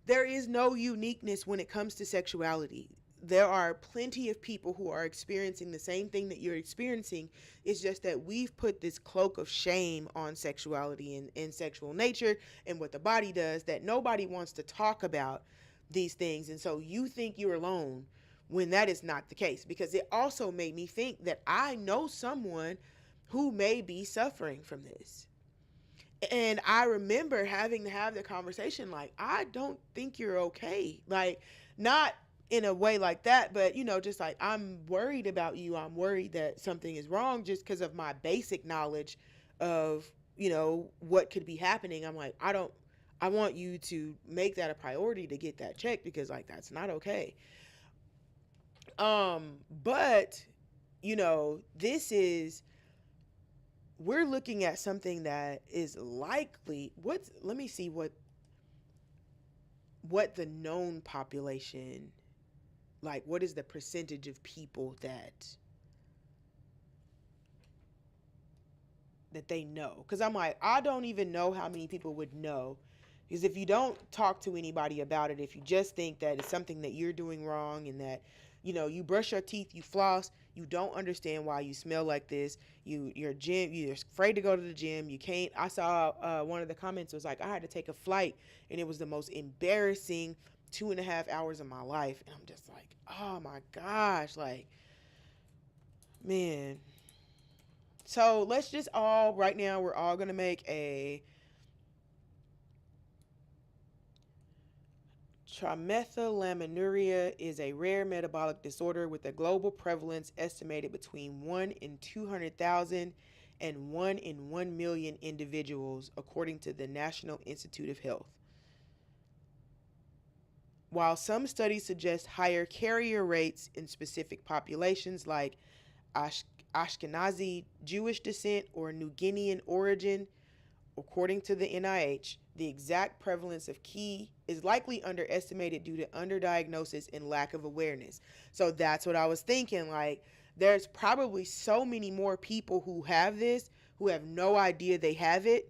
there is no uniqueness when it comes to sexuality. There are plenty of people who are experiencing the same thing that you're experiencing. It's just that we've put this cloak of shame on sexuality and sexual nature and what the body does, that nobody wants to talk about these things. And so you think you're alone when that is not the case, because it also made me think that I know someone who may be suffering from this. And I remember having to have the conversation like, I don't think you're okay. Like, not in a way like that, but, just like, I'm worried about you. I'm worried that something is wrong, just because of my basic knowledge of, what could be happening. I'm like, I want you to make that a priority to get that checked, because, like, that's not okay. But, this is, we're looking at something that is likely, let me see what the known population, like, what is the percentage of people that they know? Because I'm like, I don't even know how many people would know. Because if you don't talk to anybody about it, if you just think that it's something that you're doing wrong and that, you brush your teeth, you floss, you don't understand why you smell like this, you're afraid to go to the gym, you can't. I saw one of the comments was like, I had to take a flight and it was the most embarrassing 2.5 hours of my life. And I'm just like, oh my gosh, like, man. So let's just right now, we're all going to make a Trimethylaminuria is a rare metabolic disorder with a global prevalence estimated between 1 in 200,000 and 1 in 1 million individuals, according to the National Institute of Health. While some studies suggest higher carrier rates in specific populations like Ashkenazi Jewish descent or New Guinean origin, according to the NIH, the exact prevalence of key is likely underestimated due to underdiagnosis and lack of awareness. So that's what I was thinking. Like, there's probably so many more people who have this who have no idea they have it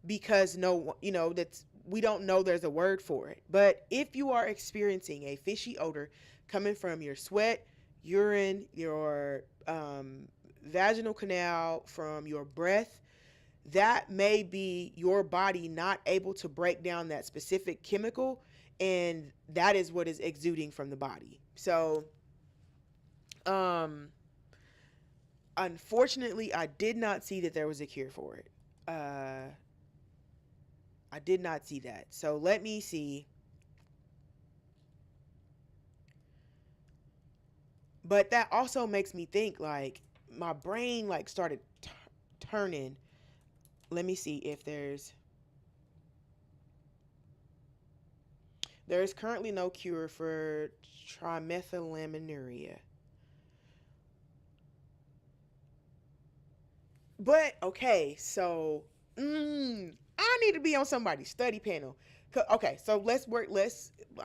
because that's we don't know there's a word for it. But if you are experiencing a fishy odor coming from your sweat, urine, your vaginal canal, from your breath, that may be your body not able to break down that specific chemical, and that is what is exuding from the body. So unfortunately, I did not see that there was a cure for it. I did not see that. So let me see. But that also makes me think, like, my brain like started turning. Let me see if there is currently no cure for trimethylaminuria. But okay, so I need to be on somebody's study panel. Okay, so let's work.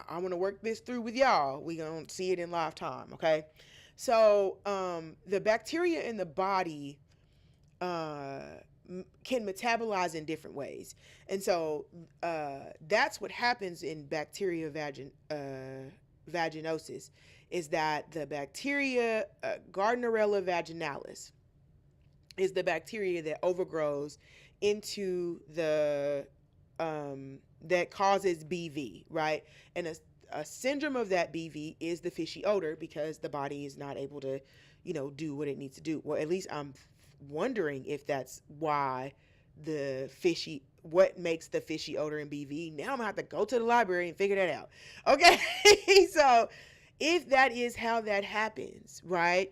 I want to work this through with y'all. We gonna see it in live time. Okay, so the bacteria in the body can metabolize in different ways, and so that's what happens in bacteria vaginosis. Is that the bacteria Gardnerella vaginalis is the bacteria that overgrows into the that causes BV, right? And a syndrome of that BV is the fishy odor because the body is not able to, do what it needs to do. Well, at least I'm wondering if that's why what makes the fishy odor in BV. Now I'm gonna have to go to the library and figure that out. Okay, so if that is how that happens, right?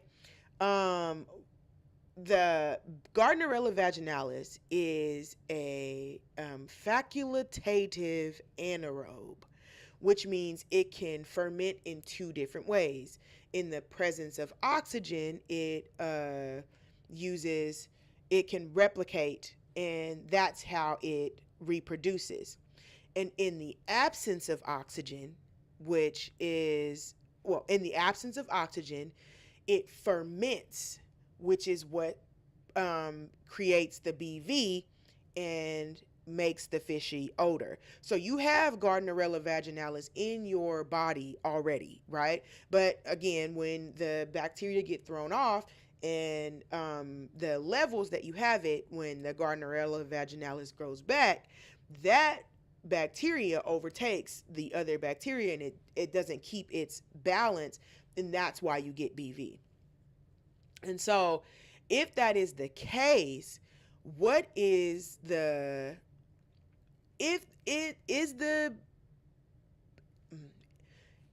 The Gardnerella vaginalis is a facultative anaerobe, which means it can ferment in two different ways. In the presence of oxygen, it can replicate, and that's how it reproduces. And in the absence of oxygen, it ferments, which is what creates the BV and makes the fishy odor. So you have Gardnerella vaginalis in your body already, right? But again, when the bacteria get thrown off and the levels that you have it, when the Gardnerella vaginalis grows back, that bacteria overtakes the other bacteria and it doesn't keep its balance, and that's why you get BV. And so if that is the case, what is the if it is the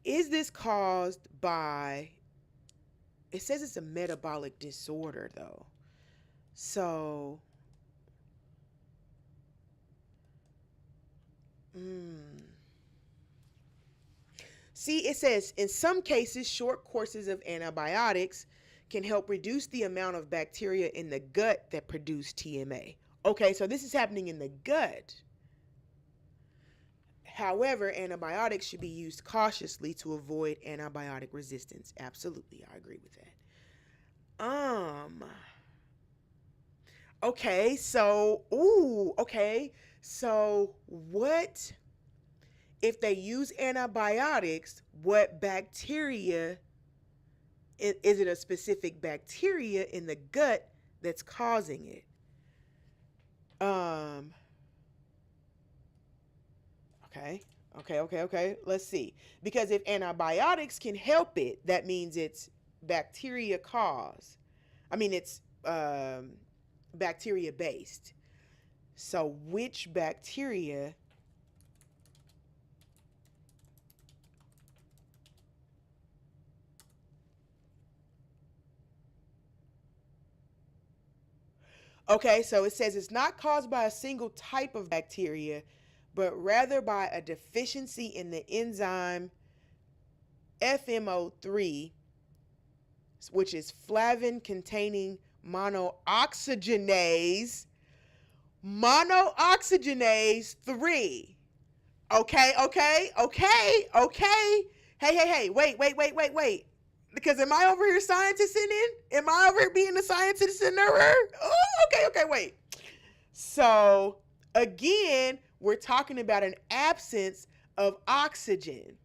is this caused by, it says it's a metabolic disorder though. So see, it says in some cases short courses of antibiotics can help reduce the amount of bacteria in the gut that produce TMA. Okay, so this is happening in the gut. However, antibiotics should be used cautiously to avoid antibiotic resistance. Absolutely, I agree with that. Okay, so what if they use antibiotics? What bacteria? Is it a specific bacteria in the gut that's causing it? Okay. Let's see. Because if antibiotics can help it, that means it's bacteria caused. It's bacteria based. So which bacteria Okay, so it says it's not caused by a single type of bacteria, but rather by a deficiency in the enzyme FMO3, which is flavin containing monooxygenase. Monooxygenase 3. Okay, okay, okay, okay. Hey, wait. Because am I over here scientisting in? Am I over here being a scientist in there? Oh, okay, wait. So, again, we're talking about an absence of oxygen.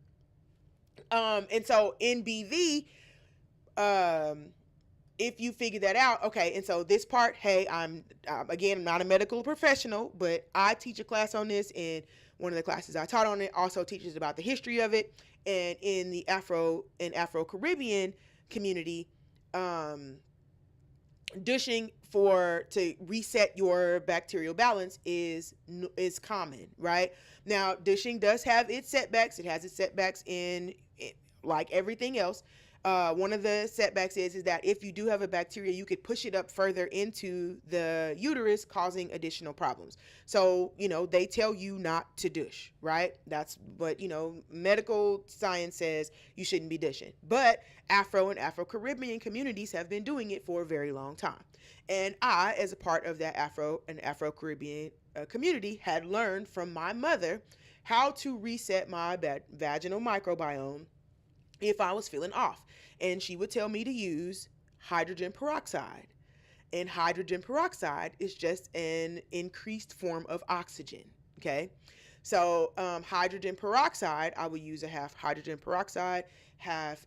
And so NBV, if you figure that out, okay, and so this part, hey, I'm again, I'm not a medical professional, but I teach a class on this, and one of the classes I taught on it also teaches about the history of it. And in the Afro-Caribbean community, douching to reset your bacterial balance is common, right? Now, douching does have its setbacks. It has its setbacks in like everything else. One of the setbacks is that if you do have a bacteria, you could push it up further into the uterus, causing additional problems. So, they tell you not to douche, right? That's what, medical science says you shouldn't be douching. But Afro and Afro-Caribbean communities have been doing it for a very long time. And I, as a part of that Afro and Afro-Caribbean community, had learned from my mother how to reset my vaginal microbiome if I was feeling off. And she would tell me to use hydrogen peroxide. And hydrogen peroxide is just an increased form of oxygen. Okay. So hydrogen peroxide, I would use a half hydrogen peroxide, half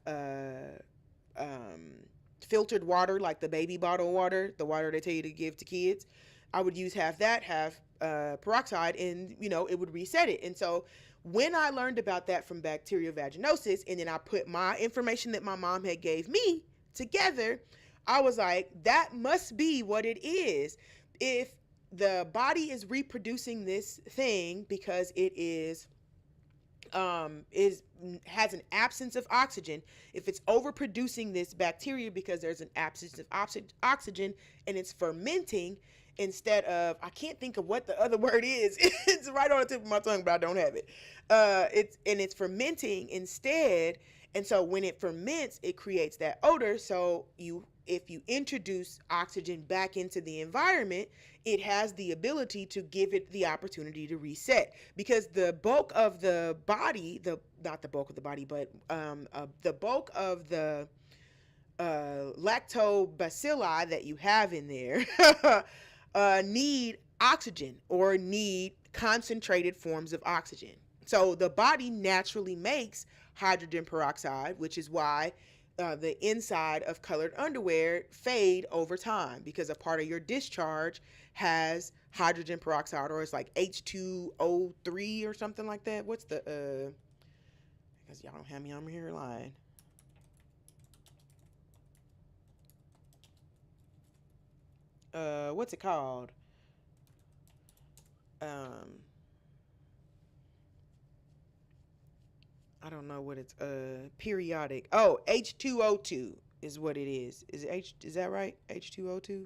filtered water, like the baby bottle water, the water they tell you to give to kids. I would use half that, half peroxide, and it would reset it. And so when I learned about that from bacterial vaginosis, and then I put my information that my mom had gave me together, I was like, that must be what it is. If the body is reproducing this thing because it has an absence of oxygen, if it's overproducing this bacteria because there's an absence of oxygen and it's fermenting instead of, I can't think of what the other word is. It's right on the tip of my tongue, but I don't have it. It's fermenting instead. And so when it ferments, it creates that odor. So if you introduce oxygen back into the environment, it has the ability to give it the opportunity to reset, because the bulk of the body, the bulk of the lactobacilli that you have in there need oxygen, or need concentrated forms of oxygen. So the body naturally makes hydrogen peroxide, which is why the inside of colored underwear fade over time, because a part of your discharge has hydrogen peroxide, or it's like H2O3 or something like that. What's the because y'all don't have me on here lying. What's it called? I don't know what it's periodic. Oh, H2O2 is what it is. Is that right? H2O2?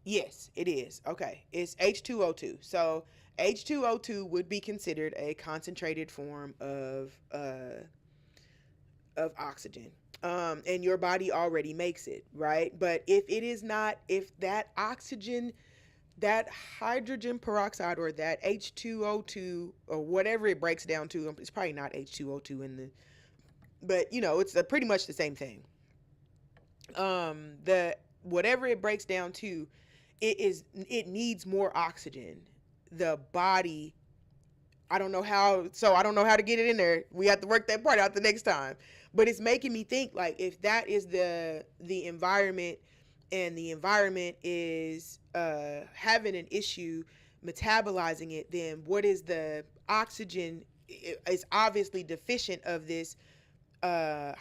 Yes, it is. Okay. It's H2O2. So H2O2 would be considered a concentrated form of oxygen. And your body already makes it, right? But if it is not, if that oxygen, that hydrogen peroxide, or that H2O2, or whatever it breaks down to, it's probably not H2O2 in the, but it's pretty much the same thing. The whatever it breaks down to, it needs more oxygen. The body, I don't know how to get it in there. We have to work that part out the next time. But it's making me think, like, if that is the environment, and the environment is having an issue metabolizing it, then what is the oxygen? It's obviously deficient of this the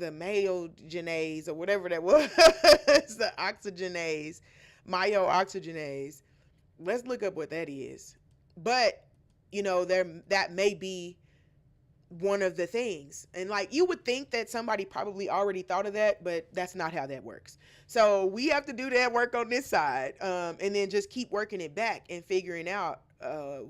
myogenase, or whatever that was, the oxygenase, myo-oxygenase. Let's look up what that is. But there, that may be one of the things. And like, you would think that somebody probably already thought of that, but that's not how that works. So we have to do that work on this side, and then just keep working it back and figuring out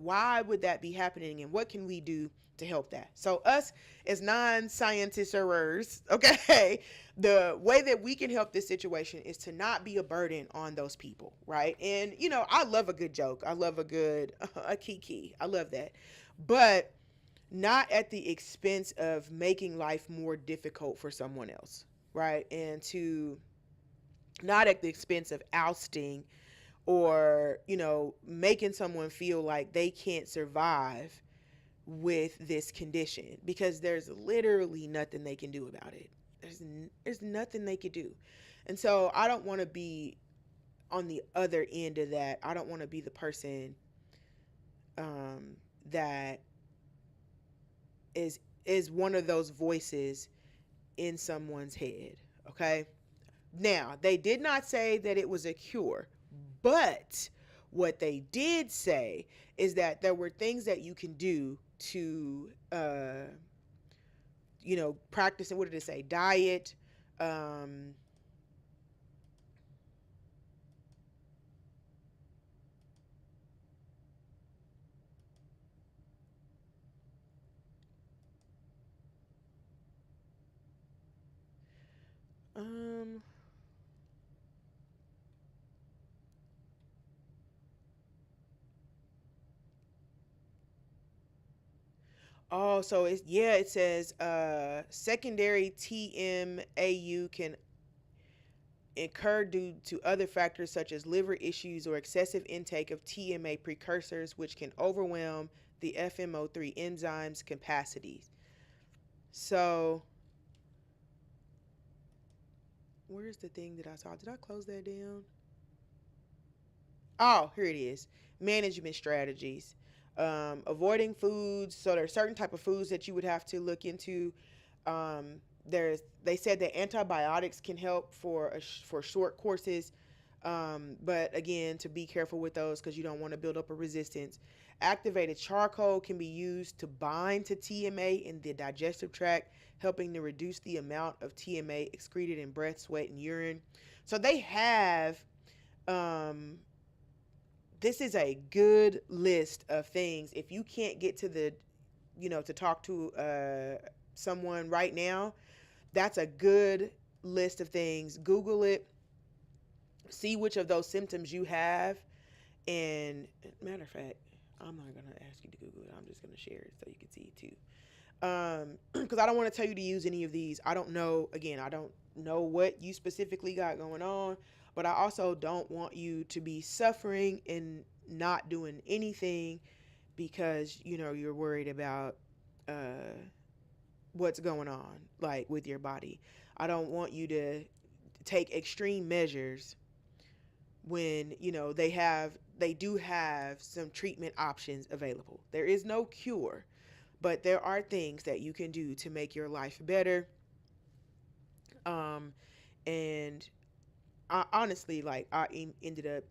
why would that be happening and what can we do to help that. So us as non-scientists, okay, the way that we can help this situation is to not be a burden on those people, right? And I love a good joke, I love a good a kiki, I love that, but not at the expense of making life more difficult for someone else, right? And to not at the expense of ousting or, making someone feel like they can't survive with this condition, because there's literally nothing they can do about it. There's nothing they could do. And so I don't want to be on the other end of that. I don't want to be the person that is one of those voices in someone's head. Okay, now they did not say that it was a cure, but what they did say is that there were things that you can do to practice. And what did it say? Diet, um um oh, so it says secondary TMAU can occur due to other factors such as liver issues or excessive intake of TMA precursors, which can overwhelm the FMO3 enzyme's capacities. So, where's the thing that I saw? Did I close that down? Oh, here it is. Management strategies. Avoiding foods. So there are certain type of foods that you would have to look into. They said that antibiotics can help for short courses, but again, to be careful with those because you don't want to build up a resistance. Activated charcoal can be used to bind to TMA in the digestive tract, helping to reduce the amount of TMA excreted in breath, sweat, and urine. So they have um, this is a good list of things. If you can't get to to talk to someone right now, that's a good list of things. Google it, see which of those symptoms you have. And matter of fact, I'm not going to ask you to Google it. I'm just going to share it so you can see it too. Because I don't want to tell you to use any of these. I don't know. Again, I don't know what you specifically got going on, but I also don't want you to be suffering and not doing anything because you're worried about what's going on, like with your body. I don't want you to take extreme measures when they do have some treatment options available. There is no cure, but there are things that you can do to make your life better. And I honestly, like, ended up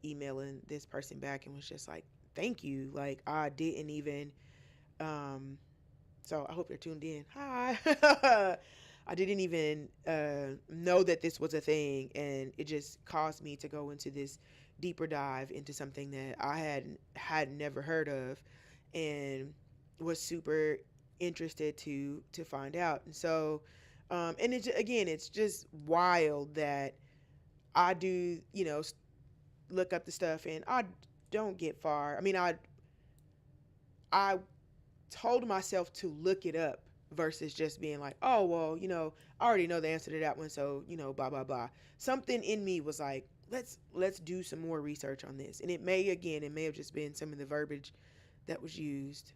emailing this person back and was just like, thank you. Like, I didn't even so I hope you're tuned in. Hi. I didn't even know that this was a thing, and it just caused me to go into this deeper dive into something that I had never heard of, and was super interested to find out. And so, and it's just wild that I do look up the stuff and I don't get far. I mean, I told myself to look it up versus just being like, oh, well, I already know the answer to that one. So, blah, blah, blah. Something in me was like, let's do some more research on this. And it may have just been some of the verbiage that was used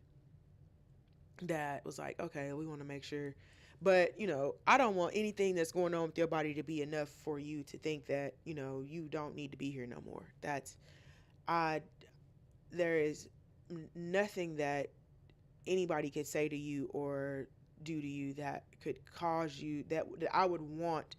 that was like, okay, we want to make sure. But, I don't want anything that's going on with your body to be enough for you to think that, you don't need to be here no more. I, there is nothing that anybody could say to you or do to you that could cause you that I would want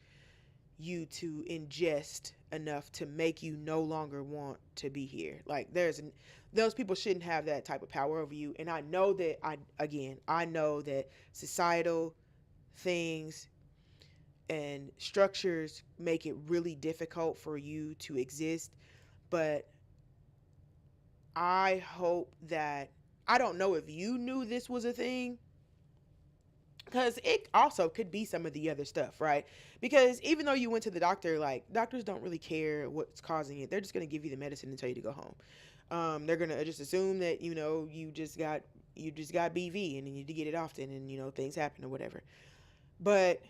you to ingest enough to make you no longer want to be here. Like those people shouldn't have that type of power over you. And I know that I know that societal things and structures make it really difficult for you to exist, but I hope that I don't know if you knew this was a thing, because it also could be some of the other stuff, right? Because even though you went to the doctor, like doctors don't really care what's causing it. They're just going to give you the medicine and tell you to go home. They're going to just assume that you just got BV and you need to get it often, and things happen or whatever. But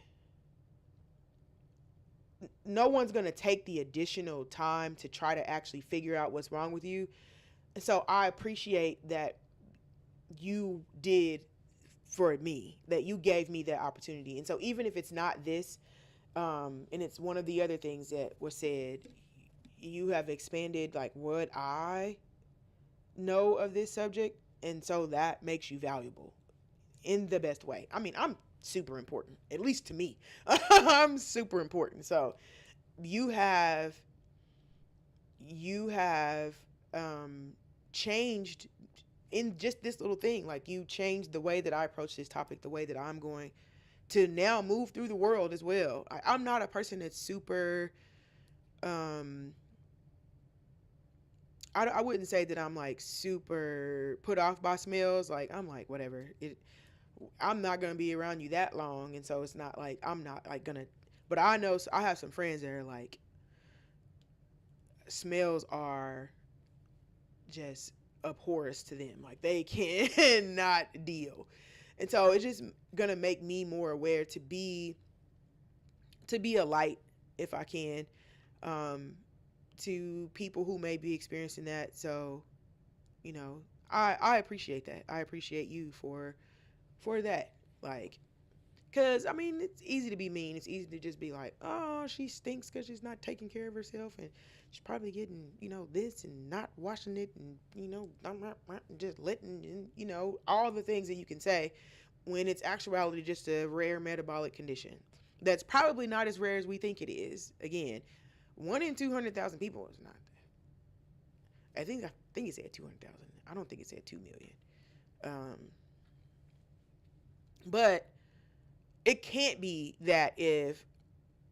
no one's going to take the additional time to try to actually figure out what's wrong with you. And so I appreciate that you did for me, that you gave me that opportunity. And so even if it's not this, and it's one of the other things that was said, you have expanded like what I know of this subject, and so that makes you valuable in the best way. I mean, I'm super important, at least to me. I'm super important. So you have you have changed in just this little thing. Like you changed the way that I approach this topic, the way that I'm going to now move through the world as well. I'm not a person that's super I wouldn't say that I'm like super put off by smells. Like I'm like whatever. I'm not gonna be around you that long, and so it's not like I'm not like gonna. But I know I have some friends that are like smells are just abhorrence to them. Like they cannot deal, and so it's just gonna make me more aware to be a light if I can, um, to people who may be experiencing that. So, I appreciate that. I appreciate you for that. Like, cause I mean, it's easy to be mean. It's easy to just be like, oh, she stinks because she's not taking care of herself, and she's probably getting, this and not washing it, and just letting, and all the things that you can say, when it's actuality just a rare metabolic condition that's probably not as rare as we think it is. Again, 1 in 200,000 people is not that. I think it said 200,000. I don't think it said 2 million. But it can't be that if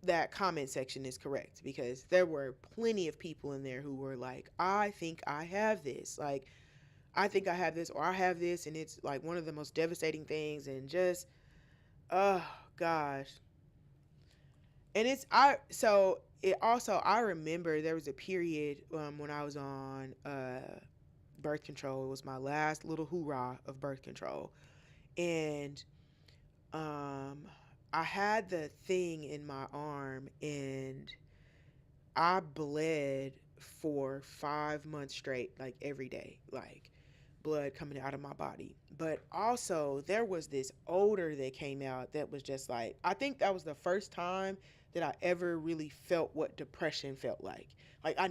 that comment section is correct, because there were plenty of people in there who were like, I think I have this. Like, I think I have this, or I have this, and it's like one of the most devastating things, and just, oh gosh. And I remember there was a period when I was on birth control. It was my last little hoorah of birth control. And I had the thing in my arm, and I bled for 5 months straight, like every day, like blood coming out of my body. But also, there was this odor that came out that was just like, I think that was the first time that I ever really felt what depression felt like. Like I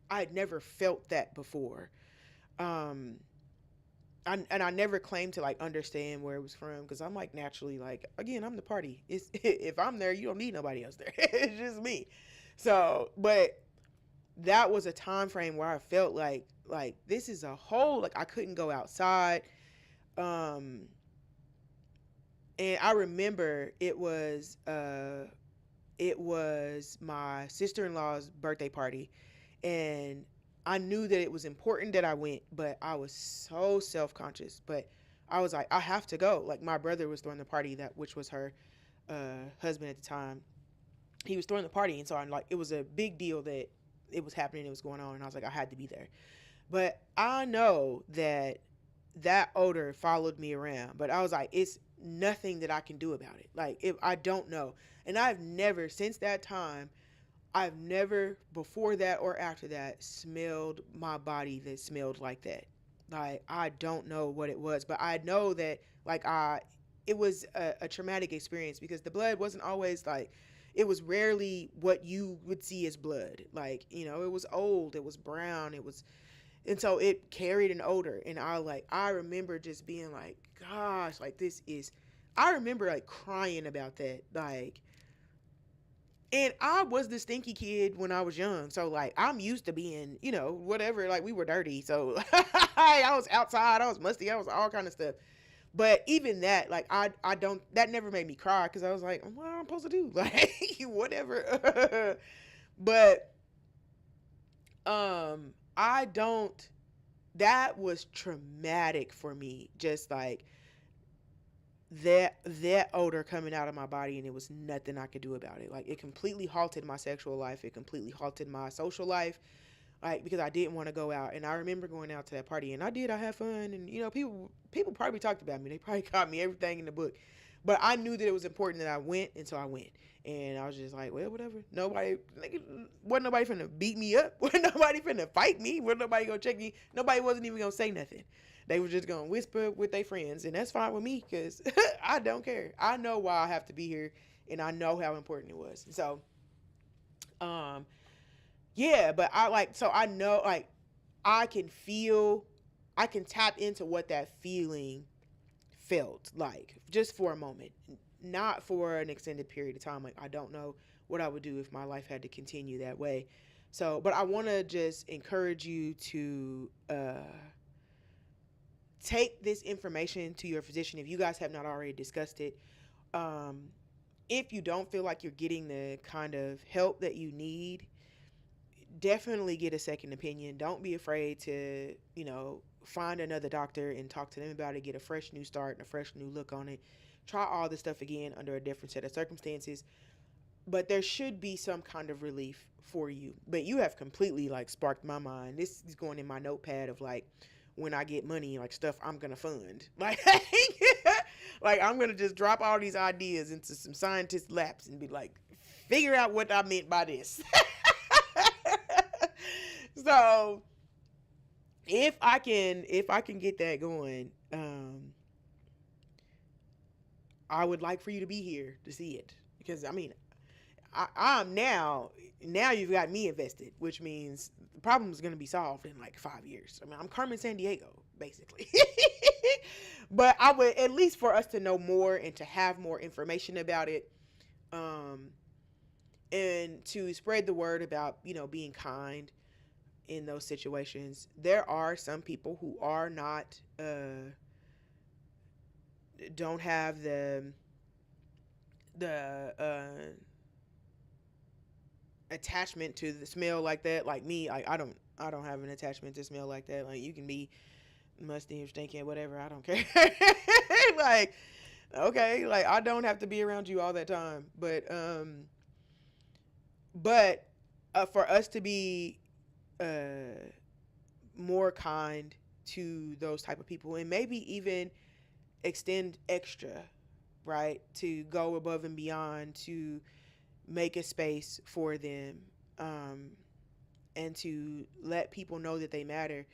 had never felt that before. Um, and I never claimed to like understand where it was from, because I'm like naturally like, again, I'm the party. It's if I'm there, you don't need nobody else there. It's just me. So, but that was a time frame where I felt like this is a whole, like I couldn't go outside. Um, and I remember it was my sister-in-law's birthday party, and I knew that it was important that I went, but I was so self-conscious. But I was like, I have to go. Like my brother was throwing the party, which was her husband at the time. He was throwing the party, and so I'm like, it was a big deal that it was happening, it was going on, and I was like, I had to be there. But I know that that odor followed me around, but I was like, it's nothing that I can do about it. Like, if I don't know, and I've never since that time, I've never before that or after that smelled my body that smelled like that. Like, I don't know what it was, but I know that like it was a traumatic experience, because the blood wasn't always like, it was rarely what you would see as blood. Like, it was old, it was brown, it was, and so it carried an odor. And I remember just being like, gosh, like this is, I remember like crying about that. Like, And I was the stinky kid when I was young. So like I'm used to being, whatever, like we were dirty. So I was outside, I was musty, I was all kind of stuff. But even that, like I don't that never made me cry because I was like, what am I supposed to do? Like whatever. But I don't that was traumatic for me. Just like that odor coming out of my body, and it was nothing I could do about it. Like it completely halted my sexual life, it completely halted my social life, like because I didn't want to go out. And I remember going out to that party, and I had fun, and people probably talked about me, they probably called me everything in the book, but I knew that it was important that I went, and so I went. And I was just like, well, whatever. Nobody, like, wasn't nobody finna beat me up. Wasn't nobody finna fight me. Wasn't nobody gonna check me. Nobody wasn't even gonna say nothing. They were just gonna whisper with their friends, and that's fine with me because I don't care. I know why I have to be here, and I know how important it was. So, um, yeah, but I know, like, I can feel, I can tap into what that feeling felt like just for a moment, not for an extended period of time. Like, I don't know what I would do if my life had to continue that way. So, but I want to just encourage you to take this information to your physician if you guys have not already discussed it. Um, if you don't feel like you're getting the kind of help that you need, definitely get a second opinion. Don't be afraid to, find another doctor and talk to them about it. Get a fresh new start and a fresh new look on it. Try all this stuff again under a different set of circumstances. But there should be some kind of relief for you. But you have completely like sparked my mind. This is going in my notepad of like when I get money, like stuff I'm gonna fund. Like like I'm gonna just drop all these ideas into some scientist laps and be like, figure out what I meant by this. So if I can get that going, I would like for you to be here to see it. Because I mean, I'm now you've got me invested, which means the problem is going to be solved in like 5 years. I mean, I'm Carmen San Diego, basically. But I would, at least for us to know more and to have more information about it, um, and to spread the word about, being kind in those situations. There are some people who are not, don't have the attachment to the smell like that. Like me, I don't have an attachment to smell like that. Like you can be musty or stinky, whatever. I don't care. Like, okay, like I don't have to be around you all that time. But for us to be uh more kind to those type of people, and maybe even extend extra, right, to go above and beyond to make a space for them, um, and to let people know that they matter.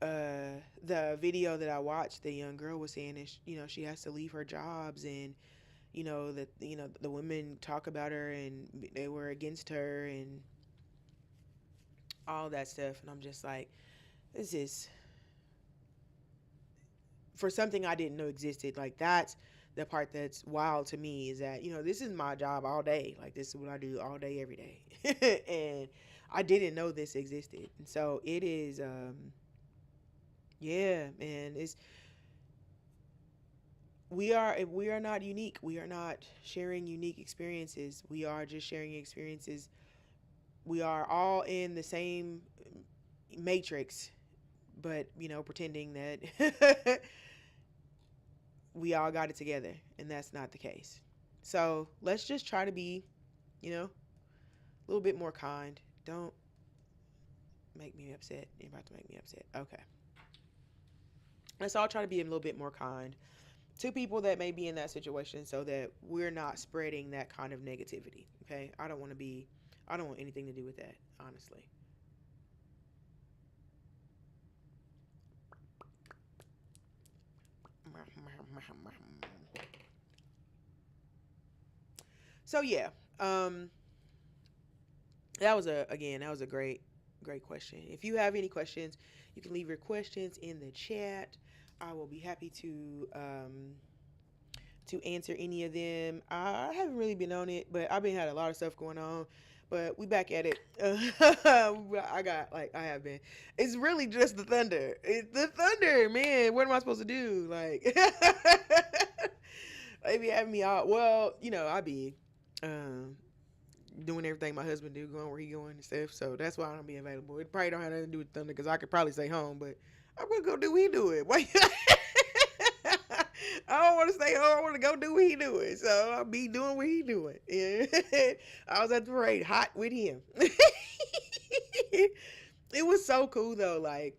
The video that I watched, the young girl was saying is, she has to leave her jobs, and that the women talk about her and they were against her and all that stuff. And I'm just like, this is for something I didn't know existed. Like that's the part that's wild to me, is that this is my job all day. Like this is what I do all day every day. And I didn't know this existed. And so it is yeah, man, it's we are not unique. We are not sharing unique experiences. We are just sharing experiences. We are all in the same matrix, but pretending that we all got it together, and that's not the case. So let's just try to be, a little bit more kind. Don't make me upset. You're about to make me upset. Okay. Let's all try to be a little bit more kind to people that may be in that situation, so that we're not spreading that kind of negativity. Okay. I don't want anything to do with that, honestly. So yeah, um, that was a great question. If you have any questions, you can leave your questions in the chat. I will be happy to answer any of them. I haven't really been on it, but I've been had a lot of stuff going on. But we back at it. I have been. It's really just the thunder. It's the thunder, man. What am I supposed to do? Like, they be having me out. Well, I be um, doing everything my husband do, going where he going and stuff. So that's why I don't be available. It probably don't have nothing to do with thunder because I could probably stay home, but I'm gonna go do what he do it. Why? I don't want to stay home. I want to go do what he doing. So I'll be doing what he doing. Yeah. I was at the parade, hot with him. It was so cool though. Like,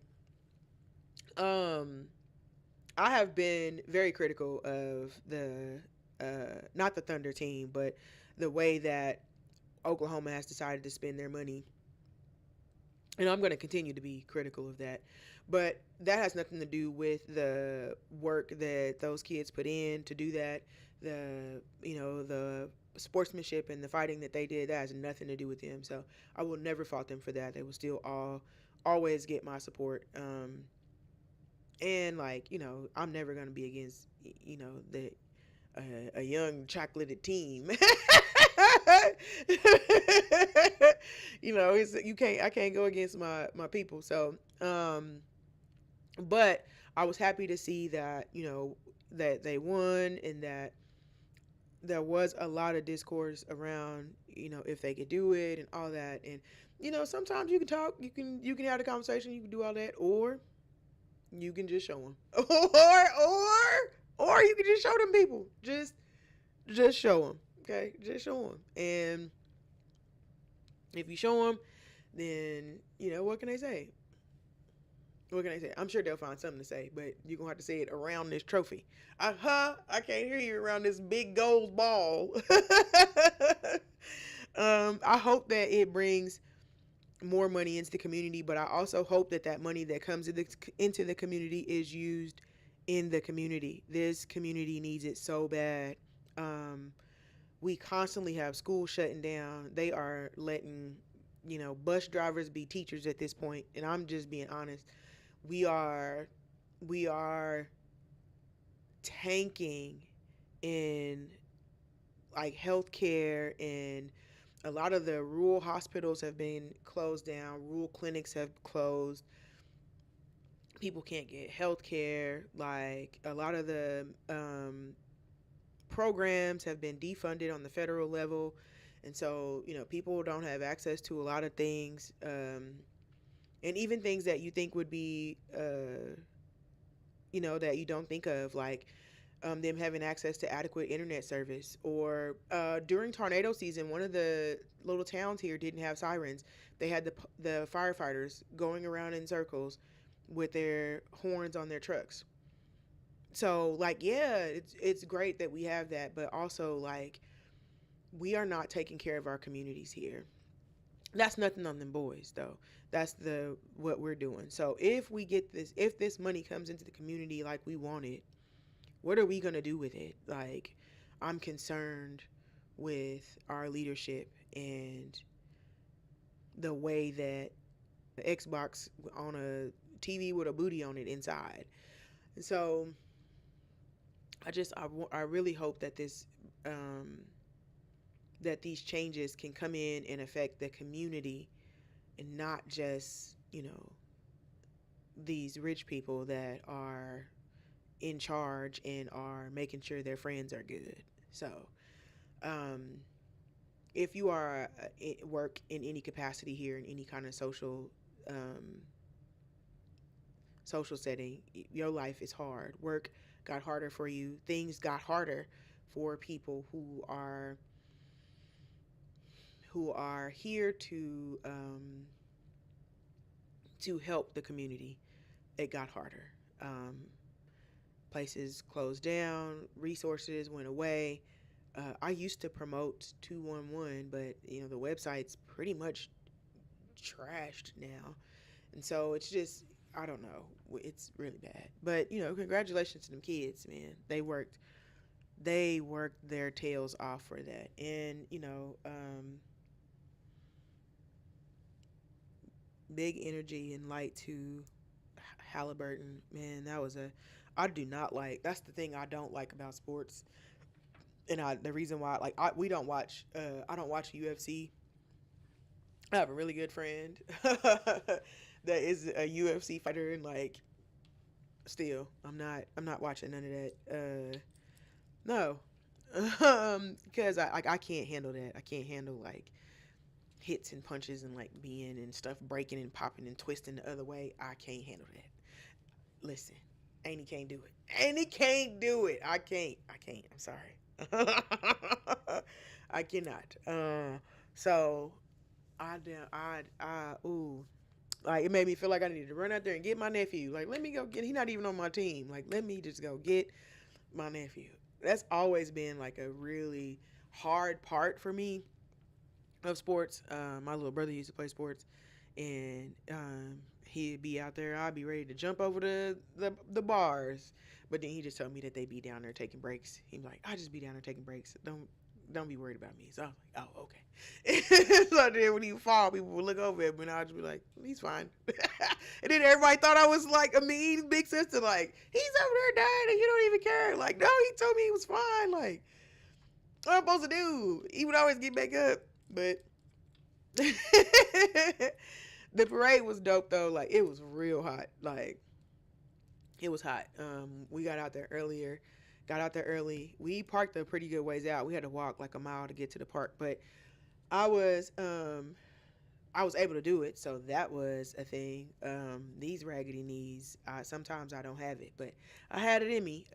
um, I have been very critical of the not the Thunder team, but the way that Oklahoma has decided to spend their money. And I'm going to continue to be critical of that. But that has nothing to do with the work that those kids put in to do that. The sportsmanship and the fighting that they did, that has nothing to do with them. So I will never fault them for that. They will still always get my support. And like, I'm never going to be against, the a young chocolated team. I can't go against my people. So but I was happy to see that, that they won, and that there was a lot of discourse around, if they could do it and all that. And sometimes you can talk, you can have a conversation, you can do all that, or you can just show them. Or you can just show them people. Just show them. Okay? Just show them. And if you show them, then, what can they say? What can I say? I'm sure they'll find something to say, but you're going to have to say it around this trophy. I can't hear you around this big gold ball. I hope that it brings more money into the community, but I also hope that that money that comes into the community is used in the community. This community needs it so bad. We constantly have schools shutting down. They are letting, bus drivers be teachers at this point, and I'm just being honest. We are tanking in like healthcare, and a lot of the rural hospitals have been closed down. Rural clinics have closed. People can't get health care. Like, a lot of the programs have been defunded on the federal level. And so, people don't have access to a lot of things. And even things that you think would be, that you don't think of, like them having access to adequate internet service. Or during tornado season, one of the little towns here didn't have sirens. They had the firefighters going around in circles with their horns on their trucks. So, like, yeah, it's great that we have that, but also, like, we are not taking care of our communities here. That's nothing on them boys, though. That's the what we're doing. So if this money comes into the community like we want it, what are we gonna do with it? Like, I'm concerned with our leadership and the way that the Xbox on a TV with a booty on it inside. And so I really hope that that these changes can come in and affect the community, and not just, these rich people that are in charge and are making sure their friends are good. So, um, if you are work in any capacity here in any kind of social setting, your life is hard. Work got harder for you. Things got harder for people who are here to help the community. It got harder. Places closed down, resources went away. I used to promote 211, but the website's pretty much trashed now, and so it's just, I don't know. It's really bad. But congratulations to them kids, man. They worked their tails off for that, and big energy and light to Halliburton, man. I do not like. That's the thing I don't like about sports. And the reason why, like, we don't watch, I don't watch UFC. I have a really good friend that is a UFC fighter, and like, still, I'm not watching none of that. No, because I can't handle that. I can't handle like hits and punches and like being and stuff breaking and popping and twisting the other way. I can't handle that. Listen, Annie can't do it. Annie can't do it. I can't. I can't. I'm sorry. I cannot. So ooh, like it made me feel like I needed to run out there and get my nephew. Like, let me go get. He's not even on my team. Like, let me just go get my nephew. That's always been like a really hard part for me of sports. My little brother used to play sports, and he'd be out there. I'd be ready to jump over the bars, but then he just told me that they be down there taking breaks. He's like, I just be down there taking breaks. Don't be worried about me. So I was like, oh, okay. So then when he fall, people would look over at me, and I'd just be like, he's fine. And then everybody thought I was like a mean big sister. Like, he's over there dying, and you don't even care. Like, no, he told me he was fine. Like, what I'm supposed to do? He would always get back up. But the parade was dope though. Like, it was real hot. Like, it was hot. We got out there earlier. Got out there early. We parked a pretty good ways out. We had to walk like a mile to get to the park, but I was um I was able to do it, so that was a thing. These raggedy knees, sometimes I don't have it, but I had it in me,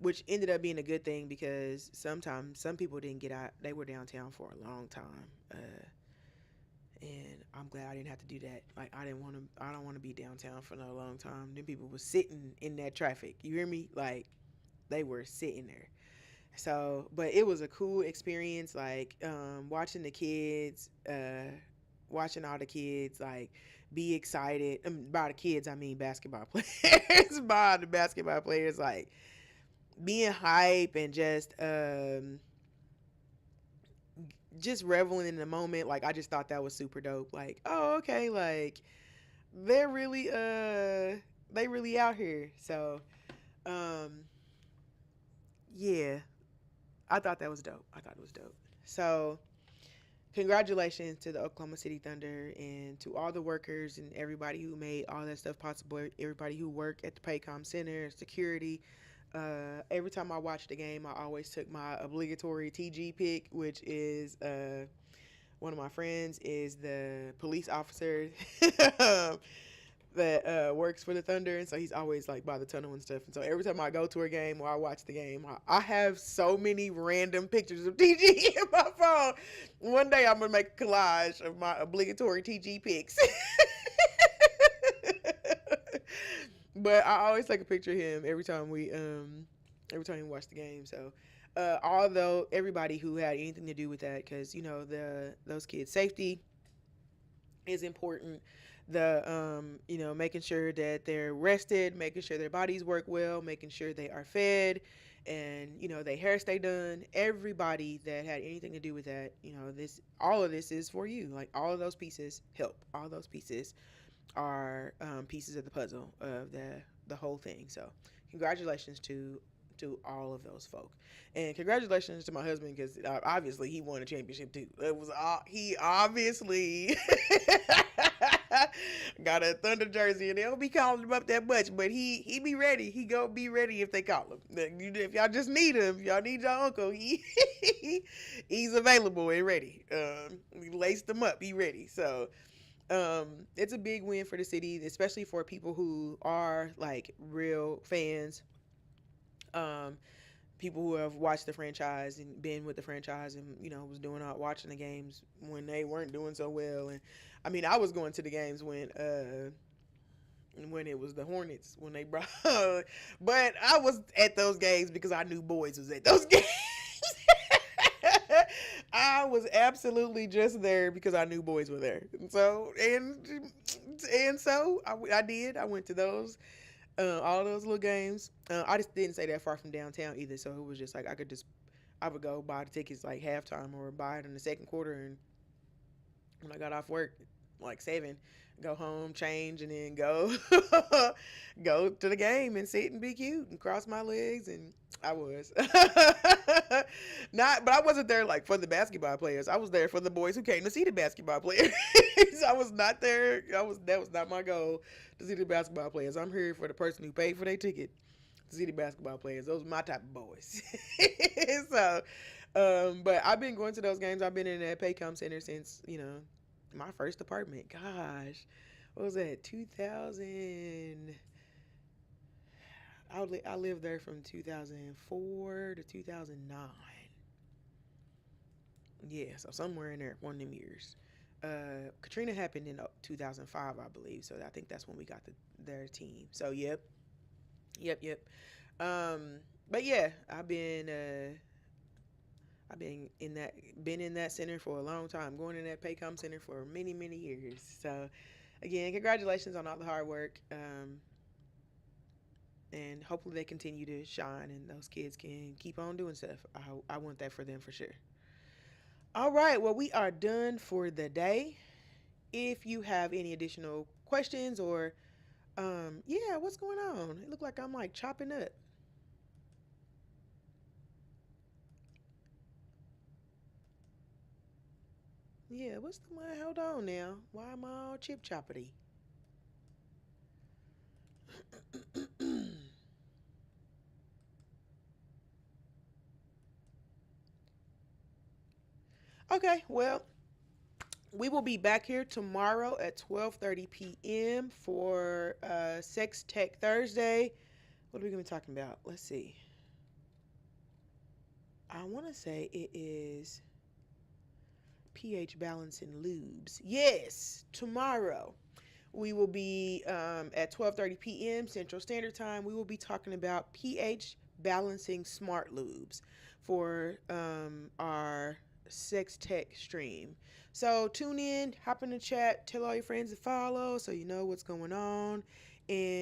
which ended up being a good thing because sometimes some people didn't get out. They were downtown for a long time, and I'm glad I didn't have to do that. Like, I didn't want to. I don't want to be downtown for no long time. Then people were sitting in that traffic. You hear me? Like, they were sitting there. So, but it was a cool experience. Like, watching the kids, watching all the kids like be excited. By the kids, I mean basketball players. By the basketball players, like being hype and just reveling in the moment. Like, I just thought that was super dope. Like, oh, okay, like they're really they really out here. So um yeah, I thought that was dope. I thought it was dope. So congratulations to the Oklahoma City Thunder and to all the workers and everybody who made all that stuff possible. Everybody who worked at the Paycom Center, security. Every time I watched the game, I always took my obligatory TG pick, which is one of my friends is the police officer that works for the Thunder, and so he's always like by the tunnel and stuff. And so every time I go to a game or I watch the game, I have so many random pictures of TG in my phone. One day I'm gonna make a collage of my obligatory TG pics. But I always take a picture of him every time we watch the game. So although everybody who had anything to do with that, because those kids' safety is important. The making sure that they're rested, making sure their bodies work well, making sure they are fed, and their hair stay done. Everybody that had anything to do with that, this all of this is for you. Like, all of those pieces help. All those pieces are pieces of the puzzle of the whole thing. So congratulations to all of those folk, and congratulations to my husband because obviously he won a championship too. It was he obviously got a Thunder jersey, and they don't be calling him up that much, but he be ready. He go be ready if they call him. If y'all just need him, if y'all need your uncle, he's available and ready. We laced him up. He ready. So it's a big win for the city, especially for people who are like real fans, um, people who have watched the franchise and been with the franchise, and was doing out watching the games when they weren't doing so well. And I mean, I was going to the games when it was the Hornets when they brought, but I was at those games because I knew boys was at those games. I was absolutely just there because I knew boys were there. I did. I went to those, all those little games. I just didn't stay that far from downtown either, so it was just like I would go buy the tickets like halftime or buy it in the second quarter, and when I got off work, like 7, go home, change, and then go go to the game and sit and be cute and cross my legs. And I was not, but I wasn't there like for the basketball players. I was there for the boys who came to see the basketball players. I was not there. That was not my goal to see the basketball players. I'm here for the person who paid for their ticket to see the basketball players. Those are my type of boys. So, but I've been going to those games. I've been in that Paycom Center since my first apartment. Gosh, what was that? 2000. I lived there from 2004 to 2009. Yeah, so somewhere in there, one of them years. Katrina happened in 2005, I believe. So I think that's when we got their team. So yep. Um, but yeah, I've been in that center for a long time, going in that Paycom Center for many years. So again, congratulations on all the hard work. And hopefully they continue to shine and those kids can keep on doing stuff. I want that for them for sure. All right, well, we are done for the day. If you have any additional questions or yeah, what's going on? It looked like I'm like chopping up. Yeah, what's the one? Hold on now. Why am I all chip choppity? Okay, well, we will be back here tomorrow at 12:30 p.m. for Sex Tech Thursday. What are we going to be talking about? Let's see. I want to say it is pH balance in lubes. Yes, tomorrow we will be at 12:30 p.m. Central Standard Time. We will be talking about pH balancing smart lubes for our sex tech stream. So tune in, hop in the chat, tell all your friends to follow so you know what's going on. And